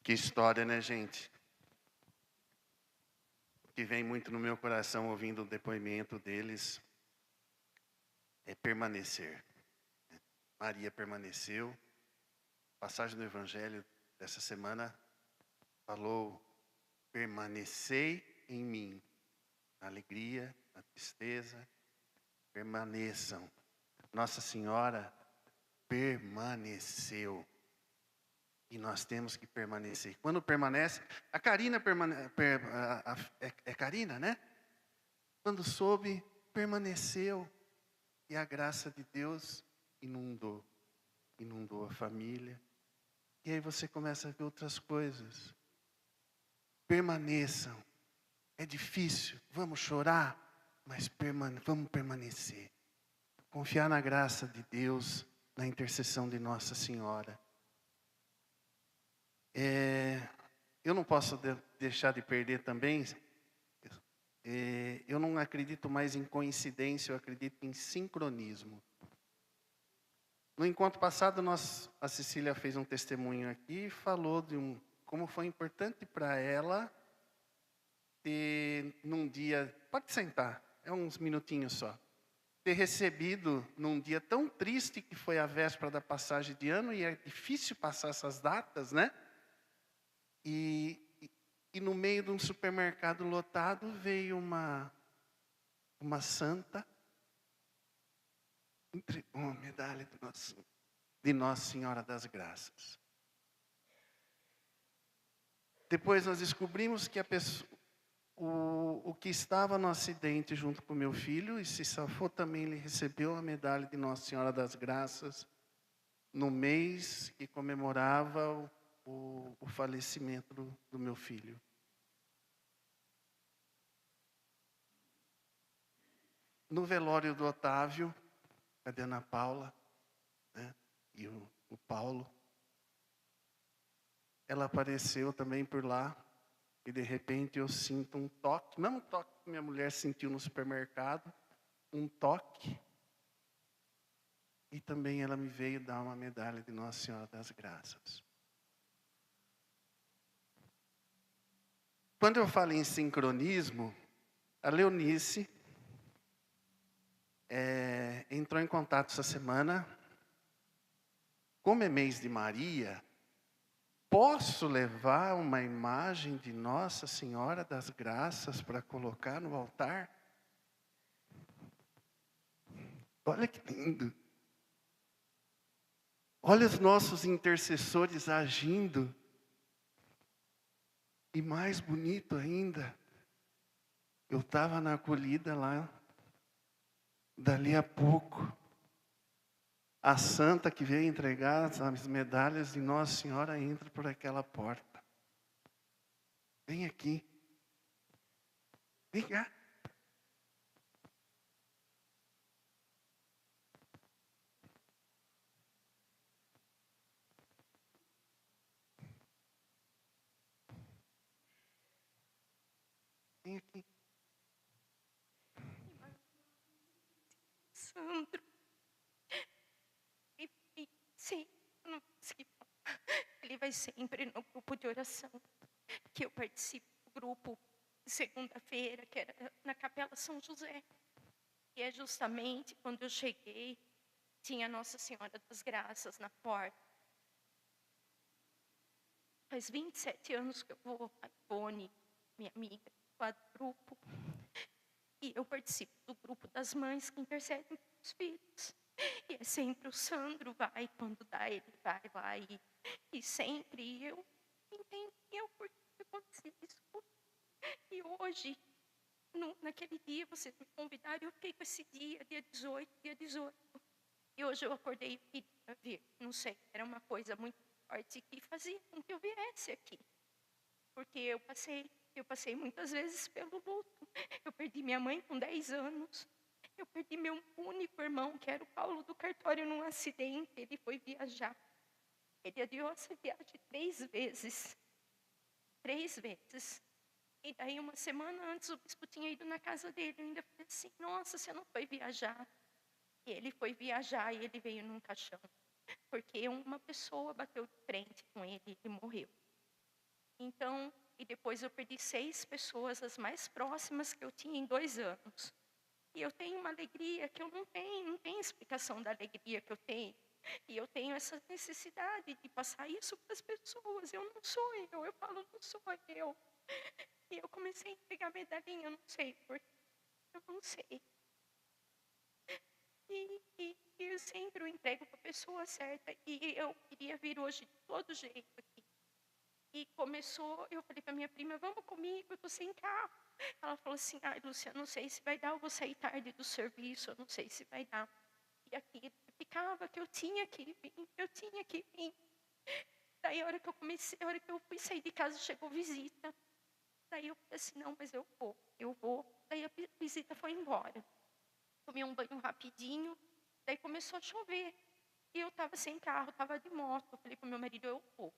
Que história, né, gente? O que vem muito no meu coração ouvindo o depoimento deles é permanecer. Maria permaneceu. A passagem do Evangelho dessa semana falou: permanecei em mim, na alegria, na tristeza, permaneçam. Nossa Senhora permaneceu. E nós temos que permanecer. Quando permanece, a Karina é Karina, né? Quando soube, permaneceu. E a graça de Deus inundou a família. E aí você começa a ver outras coisas. Permaneçam. É difícil, vamos chorar, mas vamos permanecer. Confiar na graça de Deus, na intercessão de Nossa Senhora. Eu não posso deixar de perder também. Eu não acredito mais em coincidência, eu acredito em sincronismo. No encontro passado, a Cecília fez um testemunho aqui e falou de como foi importante para ela ter, num dia, pode sentar, é uns minutinhos só, ter recebido num dia tão triste que foi a véspera da passagem de ano, e é difícil passar essas datas, né? E no meio de um supermercado lotado veio uma santa, entregou uma medalha de Nossa Senhora das Graças. Depois nós descobrimos que o que estava no acidente junto com o meu filho, e se safou também, ele recebeu a medalha de Nossa Senhora das Graças no mês que comemorava o falecimento do meu filho. No velório do Otávio, cadê a Ana Paula, né? E o Paulo, ela apareceu também por lá, e de repente eu sinto um toque, não um toque que minha mulher sentiu no supermercado, um toque, e também ela me veio dar uma medalha de Nossa Senhora das Graças. Quando eu falo em sincronismo, a Leonice entrou em contato essa semana. Como é mês de Maria, posso levar uma imagem de Nossa Senhora das Graças para colocar no altar? Olha que lindo. Olha os nossos intercessores agindo. E mais bonito ainda, eu estava na acolhida lá, dali a pouco, a santa que veio entregar as medalhas de Nossa Senhora entra por aquela porta. Vem aqui. Vem cá. Vem aqui. Sandro. Sim, eu não consegui falar. Ele vai sempre no grupo de oração, que eu participo do grupo segunda-feira, que era na Capela São José. E é justamente quando eu cheguei, tinha Nossa Senhora das Graças na porta. Faz 27 anos que eu vou, a Ivone, minha amiga, lá do grupo. E eu participo do grupo das mães que intercedem pelos filhos. E é sempre o Sandro vai, quando dá, ele vai lá. E sempre eu entendi o porquê que acontecia isso. E hoje, naquele dia, vocês me convidaram, eu fiquei com esse dia 18. E hoje eu acordei e queria vir. Não sei, era uma coisa muito forte que fazia com que eu viesse aqui. Porque eu passei muitas vezes pelo luto. Eu perdi minha mãe com 10 anos. Eu perdi meu único irmão, que era o Paulo do cartório, num acidente. Ele foi viajar. Ele adiou essa viagem 3 vezes. 3 vezes. E daí, uma semana antes, o bispo tinha ido na casa dele. Eu ainda falei assim, nossa, você não foi viajar? E ele foi viajar e ele veio num caixão. Porque uma pessoa bateu de frente com ele e ele morreu. Então, e depois eu perdi 6 pessoas, as mais próximas que eu tinha em 2 anos. E eu tenho uma alegria que eu não tenho explicação da alegria que eu tenho. E eu tenho essa necessidade de passar isso para as pessoas. Eu não sou eu falo, não sou eu. E eu comecei a entregar medalhinha, eu não sei porquê, eu não sei. E eu sempre entrego para a pessoa certa. E eu queria vir hoje de todo jeito aqui. E começou, eu falei para minha prima, vamos comigo, eu estou sem carro. Ela falou assim, ai, Lúcia, não sei se vai dar, eu vou sair tarde do serviço, eu não sei se vai dar. E aqui ficava que eu tinha que vir. Daí a hora que eu fui sair de casa, chegou visita. Daí eu falei assim, não, mas eu vou. Daí a visita foi embora. Tomei um banho rapidinho, daí começou a chover. E eu estava sem carro, estava de moto. Eu falei para o meu marido, eu vou.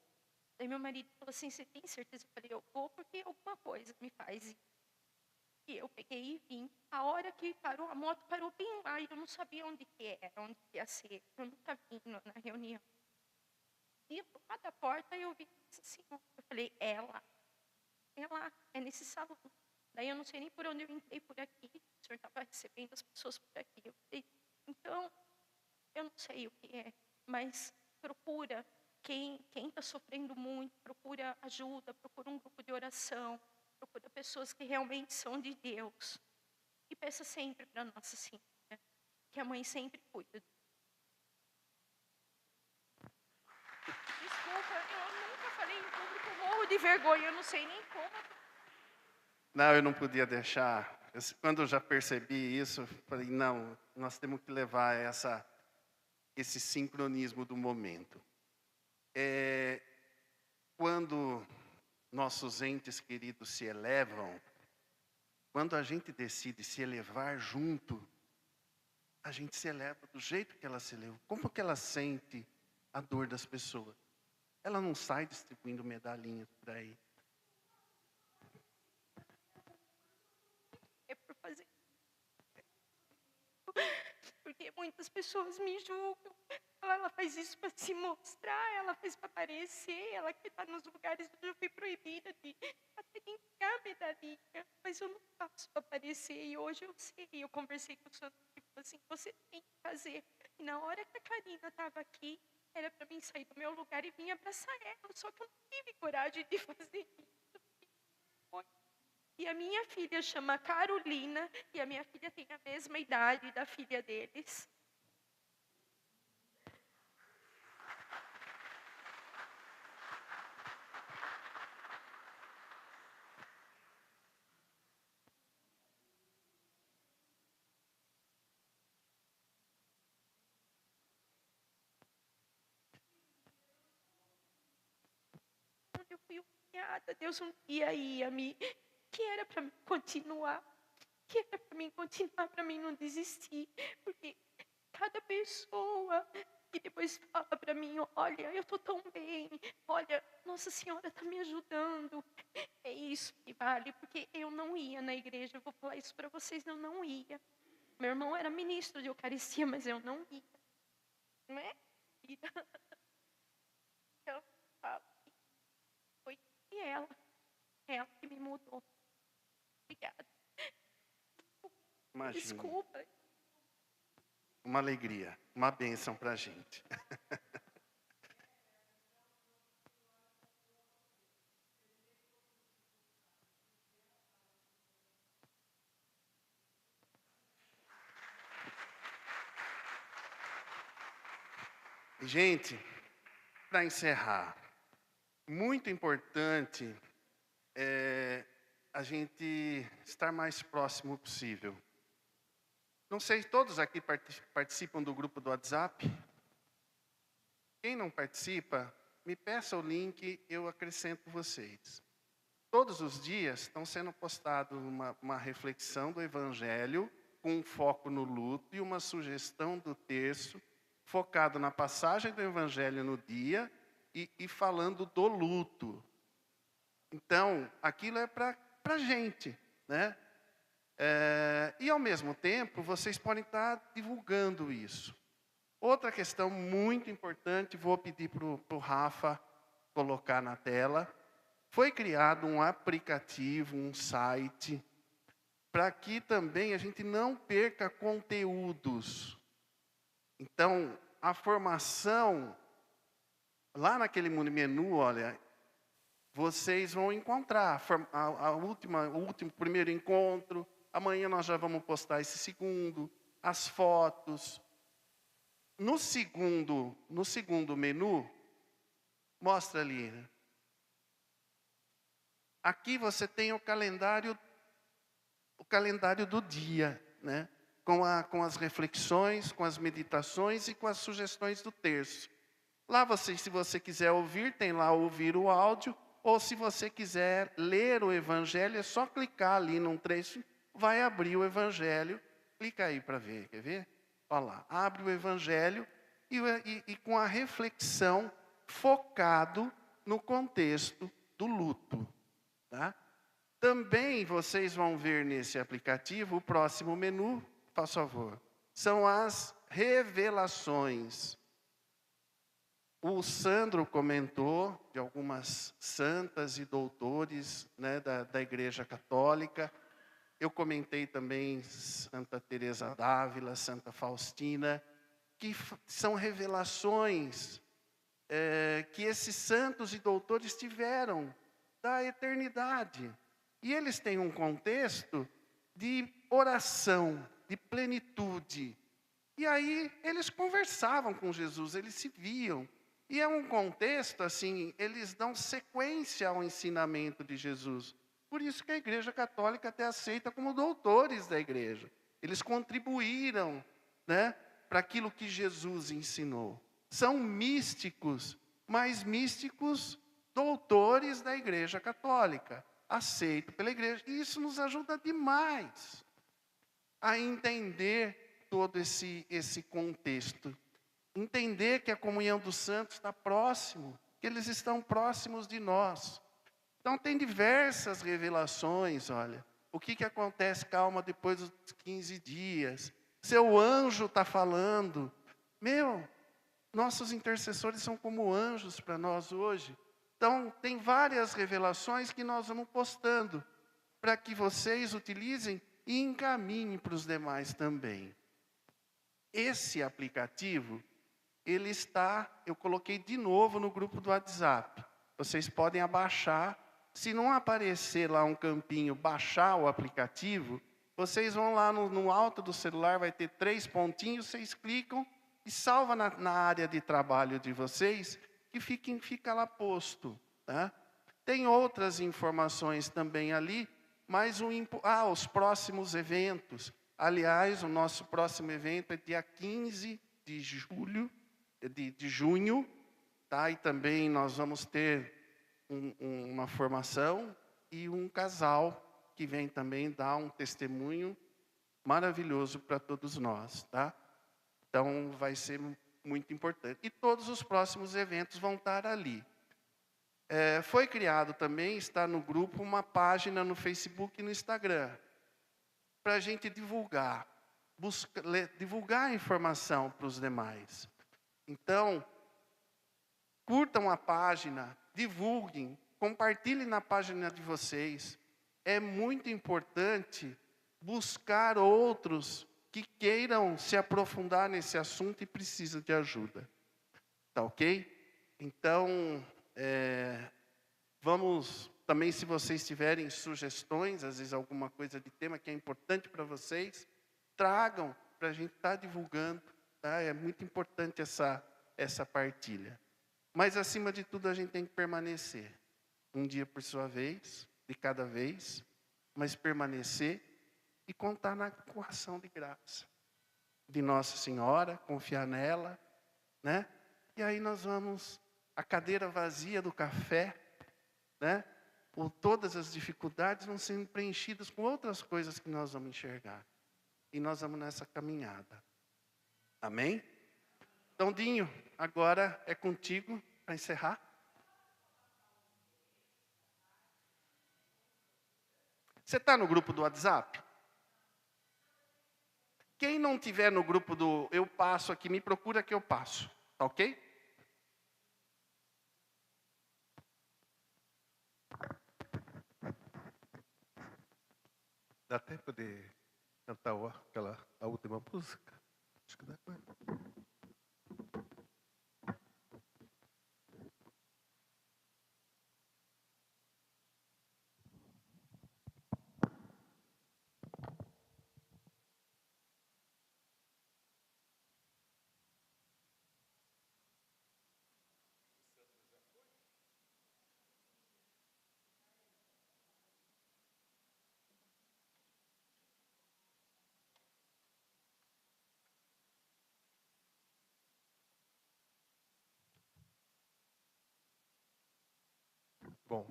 Daí meu marido falou assim, você tem certeza? Eu falei, eu vou porque alguma coisa me faz ir. E eu peguei e vim. A hora que parou, a moto parou bem lá e eu não sabia onde que era, onde que ia ser. Eu nunca vim na reunião. E lá da porta eu vi assim, eu falei, é lá, é nesse salão. Daí eu não sei nem por onde eu entrei por aqui. O senhor estava recebendo as pessoas por aqui. Eu falei, então, eu não sei o que é, mas procura quem está sofrendo muito, procura ajuda, procura um grupo de oração, procura pessoas que realmente são de Deus. E peça sempre para Nossa Senhora, que a mãe sempre cuida. Desculpa, eu nunca falei em público, eu morro de vergonha, eu não sei nem como. Não, eu não podia deixar. Quando eu já percebi isso, eu falei, não, nós temos que levar esse sincronismo do momento. Quando nossos entes queridos se elevam, quando a gente decide se elevar junto, a gente se eleva do jeito que ela se eleva. Como que ela sente a dor das pessoas? Ela não sai distribuindo medalhinhas por aí. É por fazer. Porque muitas pessoas me julgam. Ela faz isso para se mostrar, ela faz para aparecer, ela que está nos lugares onde eu fui proibida de até entregar medalhinha. Mas eu não faço para aparecer e hoje eu sei. Eu conversei com o senhor e falou assim, você tem que fazer. E na hora que a Karina estava aqui, era para mim sair do meu lugar e vir abraçar ela. Só que eu não tive coragem de fazer isso. E a minha filha chama Carolina, e a minha filha tem a mesma idade da filha deles. empenhada. Deus um dia ia me... Que era para mim continuar. Que era para mim continuar, para mim não desistir. Porque cada pessoa que depois fala para mim, olha, eu estou tão bem, olha, Nossa Senhora está me ajudando. É isso que vale, porque eu não ia na igreja, eu vou falar isso para vocês, eu não ia. Meu irmão era ministro de Eucaristia, mas eu não ia. Não é? Eu falo, foi ela que me mudou. Obrigada. Imagina. Desculpa. Uma alegria, uma bênção para a gente. Gente, para encerrar, muito importante a gente estar mais próximo possível. Não sei se todos aqui participam do grupo do WhatsApp. Quem não participa, me peça o link, eu acrescento vocês. Todos os dias estão sendo postados uma reflexão do Evangelho, com um foco no luto e uma sugestão do terço, focado na passagem do Evangelho no dia e falando do luto. Então, aquilo é para a gente, né? E ao mesmo tempo, vocês podem estar divulgando isso. Outra questão muito importante, vou pedir para o Rafa colocar na tela. Foi criado um aplicativo, um site, para que também a gente não perca conteúdos. Então, a formação, lá naquele menu, olha, vocês vão encontrar o último primeiro encontro. Amanhã nós já vamos postar esse segundo, as fotos. No segundo menu, mostra ali, né? Aqui você tem o calendário do dia, né? Com as reflexões, com as meditações e com as sugestões do terço. Lá se você quiser ouvir, tem lá ouvir o áudio, ou se você quiser ler o Evangelho, é só clicar ali num trecho, vai abrir o Evangelho. Clica aí para ver, quer ver? Olha lá, abre o Evangelho e com a reflexão focado no contexto do luto. Tá? Também vocês vão ver nesse aplicativo, o próximo menu, por favor, são as revelações. O Sandro comentou de algumas santas e doutores, né, da Igreja Católica. Eu comentei também Santa Teresa d'Ávila, Santa Faustina, que são revelações que esses santos e doutores tiveram da eternidade. E eles têm um contexto de oração, de plenitude. E aí eles conversavam com Jesus, eles se viam. E é um contexto, assim, eles dão sequência ao ensinamento de Jesus. Por isso que a Igreja Católica até aceita como doutores da Igreja. Eles contribuíram, né, para aquilo que Jesus ensinou. São místicos, mas místicos doutores da Igreja Católica, aceito pela Igreja. E isso nos ajuda demais a entender todo esse contexto. Entender que a comunhão dos santos está próximo, que eles estão próximos de nós. Então tem diversas revelações, olha. O que acontece, calma, depois dos 15 dias. Seu anjo está falando. Nossos intercessores são como anjos para nós hoje. Então, tem várias revelações que nós vamos postando, para que vocês utilizem e encaminhem para os demais também. Esse aplicativo, eu coloquei de novo no grupo do WhatsApp. Vocês podem abaixar. Se não aparecer lá um campinho, baixar o aplicativo, vocês vão lá no alto do celular, vai ter 3 pontinhos, vocês clicam e salva na área de trabalho de vocês, que fica lá posto. Tá? Tem outras informações também ali, mas os próximos eventos. Aliás, o nosso próximo evento é dia 15 de junho, tá? E também nós vamos ter uma formação e um casal que vem também dar um testemunho maravilhoso para todos nós, tá? Então, vai ser muito importante. E todos os próximos eventos vão estar ali. Foi criado também, está no grupo, uma página no Facebook e no Instagram, para a gente divulgar, divulgar a informação para os demais. Então, curtam a página, divulguem, compartilhem na página de vocês. É muito importante buscar outros que queiram se aprofundar nesse assunto e precisam de ajuda. Tá ok? Então, vamos também, se vocês tiverem sugestões, às vezes alguma coisa de tema que é importante para vocês, tragam para a gente estar divulgando. Tá? É muito importante essa partilha. Mas, acima de tudo, a gente tem que permanecer. Um dia por sua vez, de cada vez, mas permanecer e contar com a ação de graça de Nossa Senhora, confiar nela, né? E aí nós vamos, a cadeira vazia do café, né? Por todas as dificuldades vão sendo preenchidas com outras coisas que nós vamos enxergar. E nós vamos nessa caminhada. Amém? Então, Dinho, agora é contigo para encerrar. Você está no grupo do WhatsApp? Quem não tiver no grupo do Eu Passo aqui, me procura que eu passo. Tá ok? Dá tempo de cantar a última música? Acho que dá. Bom,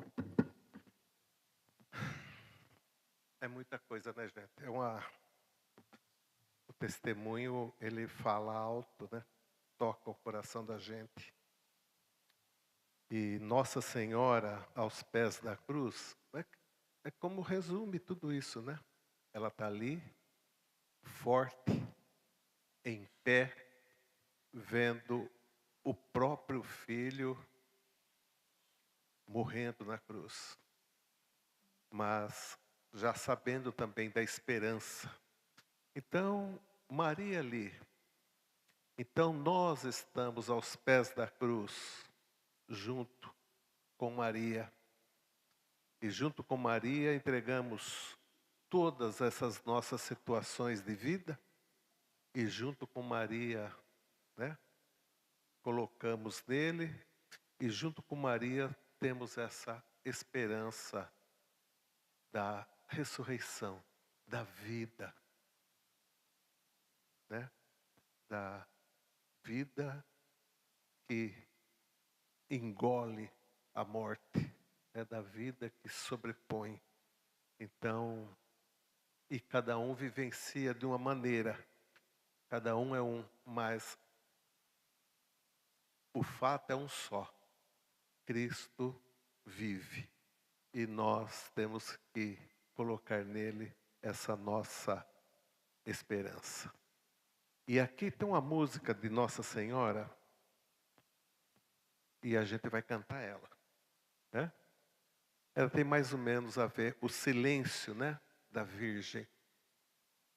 é muita coisa, né, gente? O testemunho, ele fala alto, né? Toca o coração da gente. E Nossa Senhora, aos pés da cruz, é como resume tudo isso, né? Ela está ali, forte, em pé, vendo o próprio filho morrendo na cruz. Mas já sabendo também da esperança. Então, Maria ali. Então, nós estamos aos pés da cruz, junto com Maria. E junto com Maria entregamos todas essas nossas situações de vida. E junto com Maria, né, colocamos nele. E junto com Maria temos essa esperança da ressurreição, da vida, né? Da vida que engole a morte, é da vida que sobrepõe. Então, e cada um vivencia de uma maneira, cada um é um, mas o fato é um só: Cristo vive. E nós temos que colocar nele essa nossa esperança. E aqui tem uma música de Nossa Senhora, e a gente vai cantar ela, né? Ela tem mais ou menos a ver o silêncio, né, da Virgem.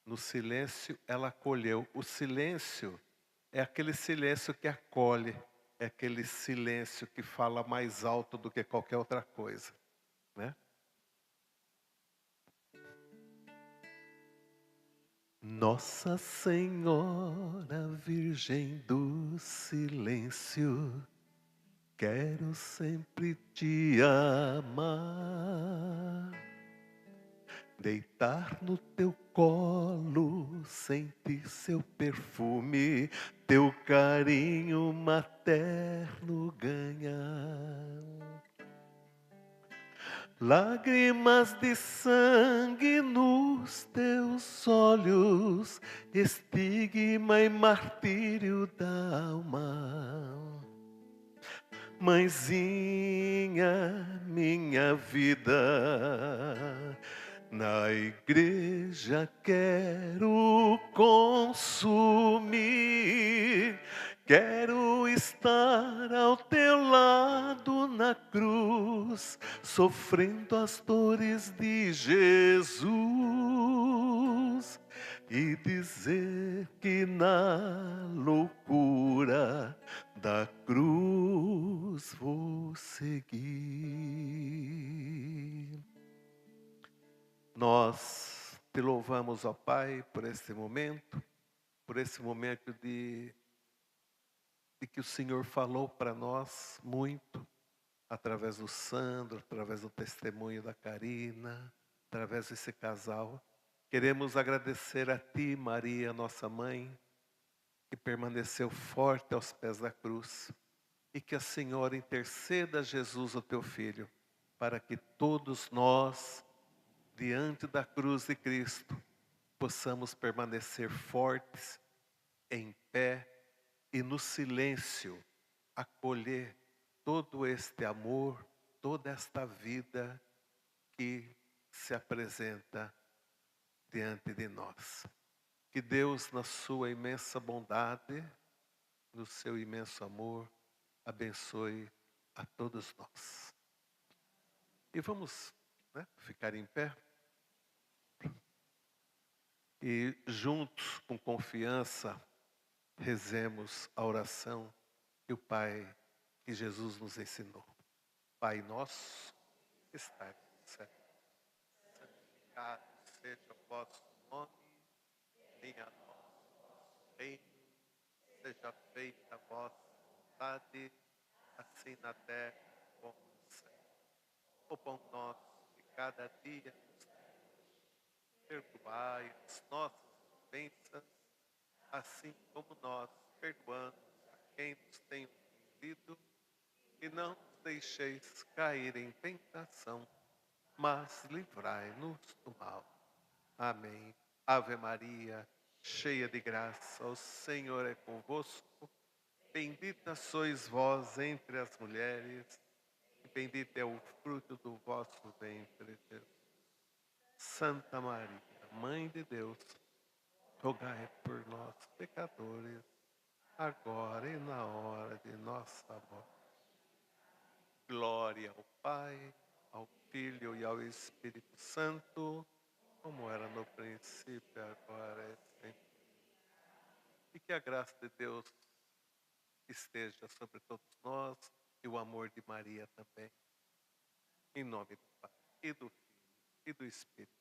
No silêncio ela acolheu. O silêncio é aquele silêncio que acolhe, é aquele silêncio que fala mais alto do que qualquer outra coisa, né? Nossa Senhora Virgem do Silêncio, quero sempre te amar, deitar no teu colo, sentir seu perfume, teu carinho materno ganhar. lágrimas de sangue nos teus olhos, estigma e martírio da alma. Mãezinha, minha vida, na igreja quero consumir, quero estar ao teu lado na cruz, sofrendo as dores de Jesus e dizer que na loucura da cruz vou seguir. Nós te louvamos, ó Pai, por esse momento de que o Senhor falou para nós muito, através do Sandro, através do testemunho da Karina, através desse casal. Queremos agradecer a Ti, Maria, nossa mãe, que permaneceu forte aos pés da cruz, e que a Senhora interceda a Jesus, o Teu Filho, para que todos nós, diante da cruz de Cristo, possamos permanecer fortes, em pé e no silêncio, acolher todo este amor, toda esta vida que se apresenta diante de nós. Que Deus, na sua imensa bondade, no seu imenso amor, abençoe a todos nós. E vamos, ficar em pé. E juntos, com confiança, rezemos a oração que que Jesus nos ensinou. Pai nosso, que estais no céu, santificado seja o vosso nome, venha a nós o vosso reino, seja feita a vossa vontade, assim na terra como no céu. O pão nosso de cada dia nos dai, perdoai as nossas ofensas, assim como nós perdoamos a quem nos tem ofendido, e não nos deixeis cair em tentação, mas livrai-nos do mal. Amém. Ave Maria, cheia de graça, o Senhor é convosco. Bendita sois vós entre as mulheres, e bendito é o fruto do vosso ventre, Jesus. Santa Maria, Mãe de Deus, rogai por nós, pecadores, agora e na hora de nossa morte. Glória ao Pai, ao Filho e ao Espírito Santo, como era no princípio, agora e sempre. E que a graça de Deus esteja sobre todos nós e o amor de Maria também. Em nome do Pai, e do Filho, e do Espírito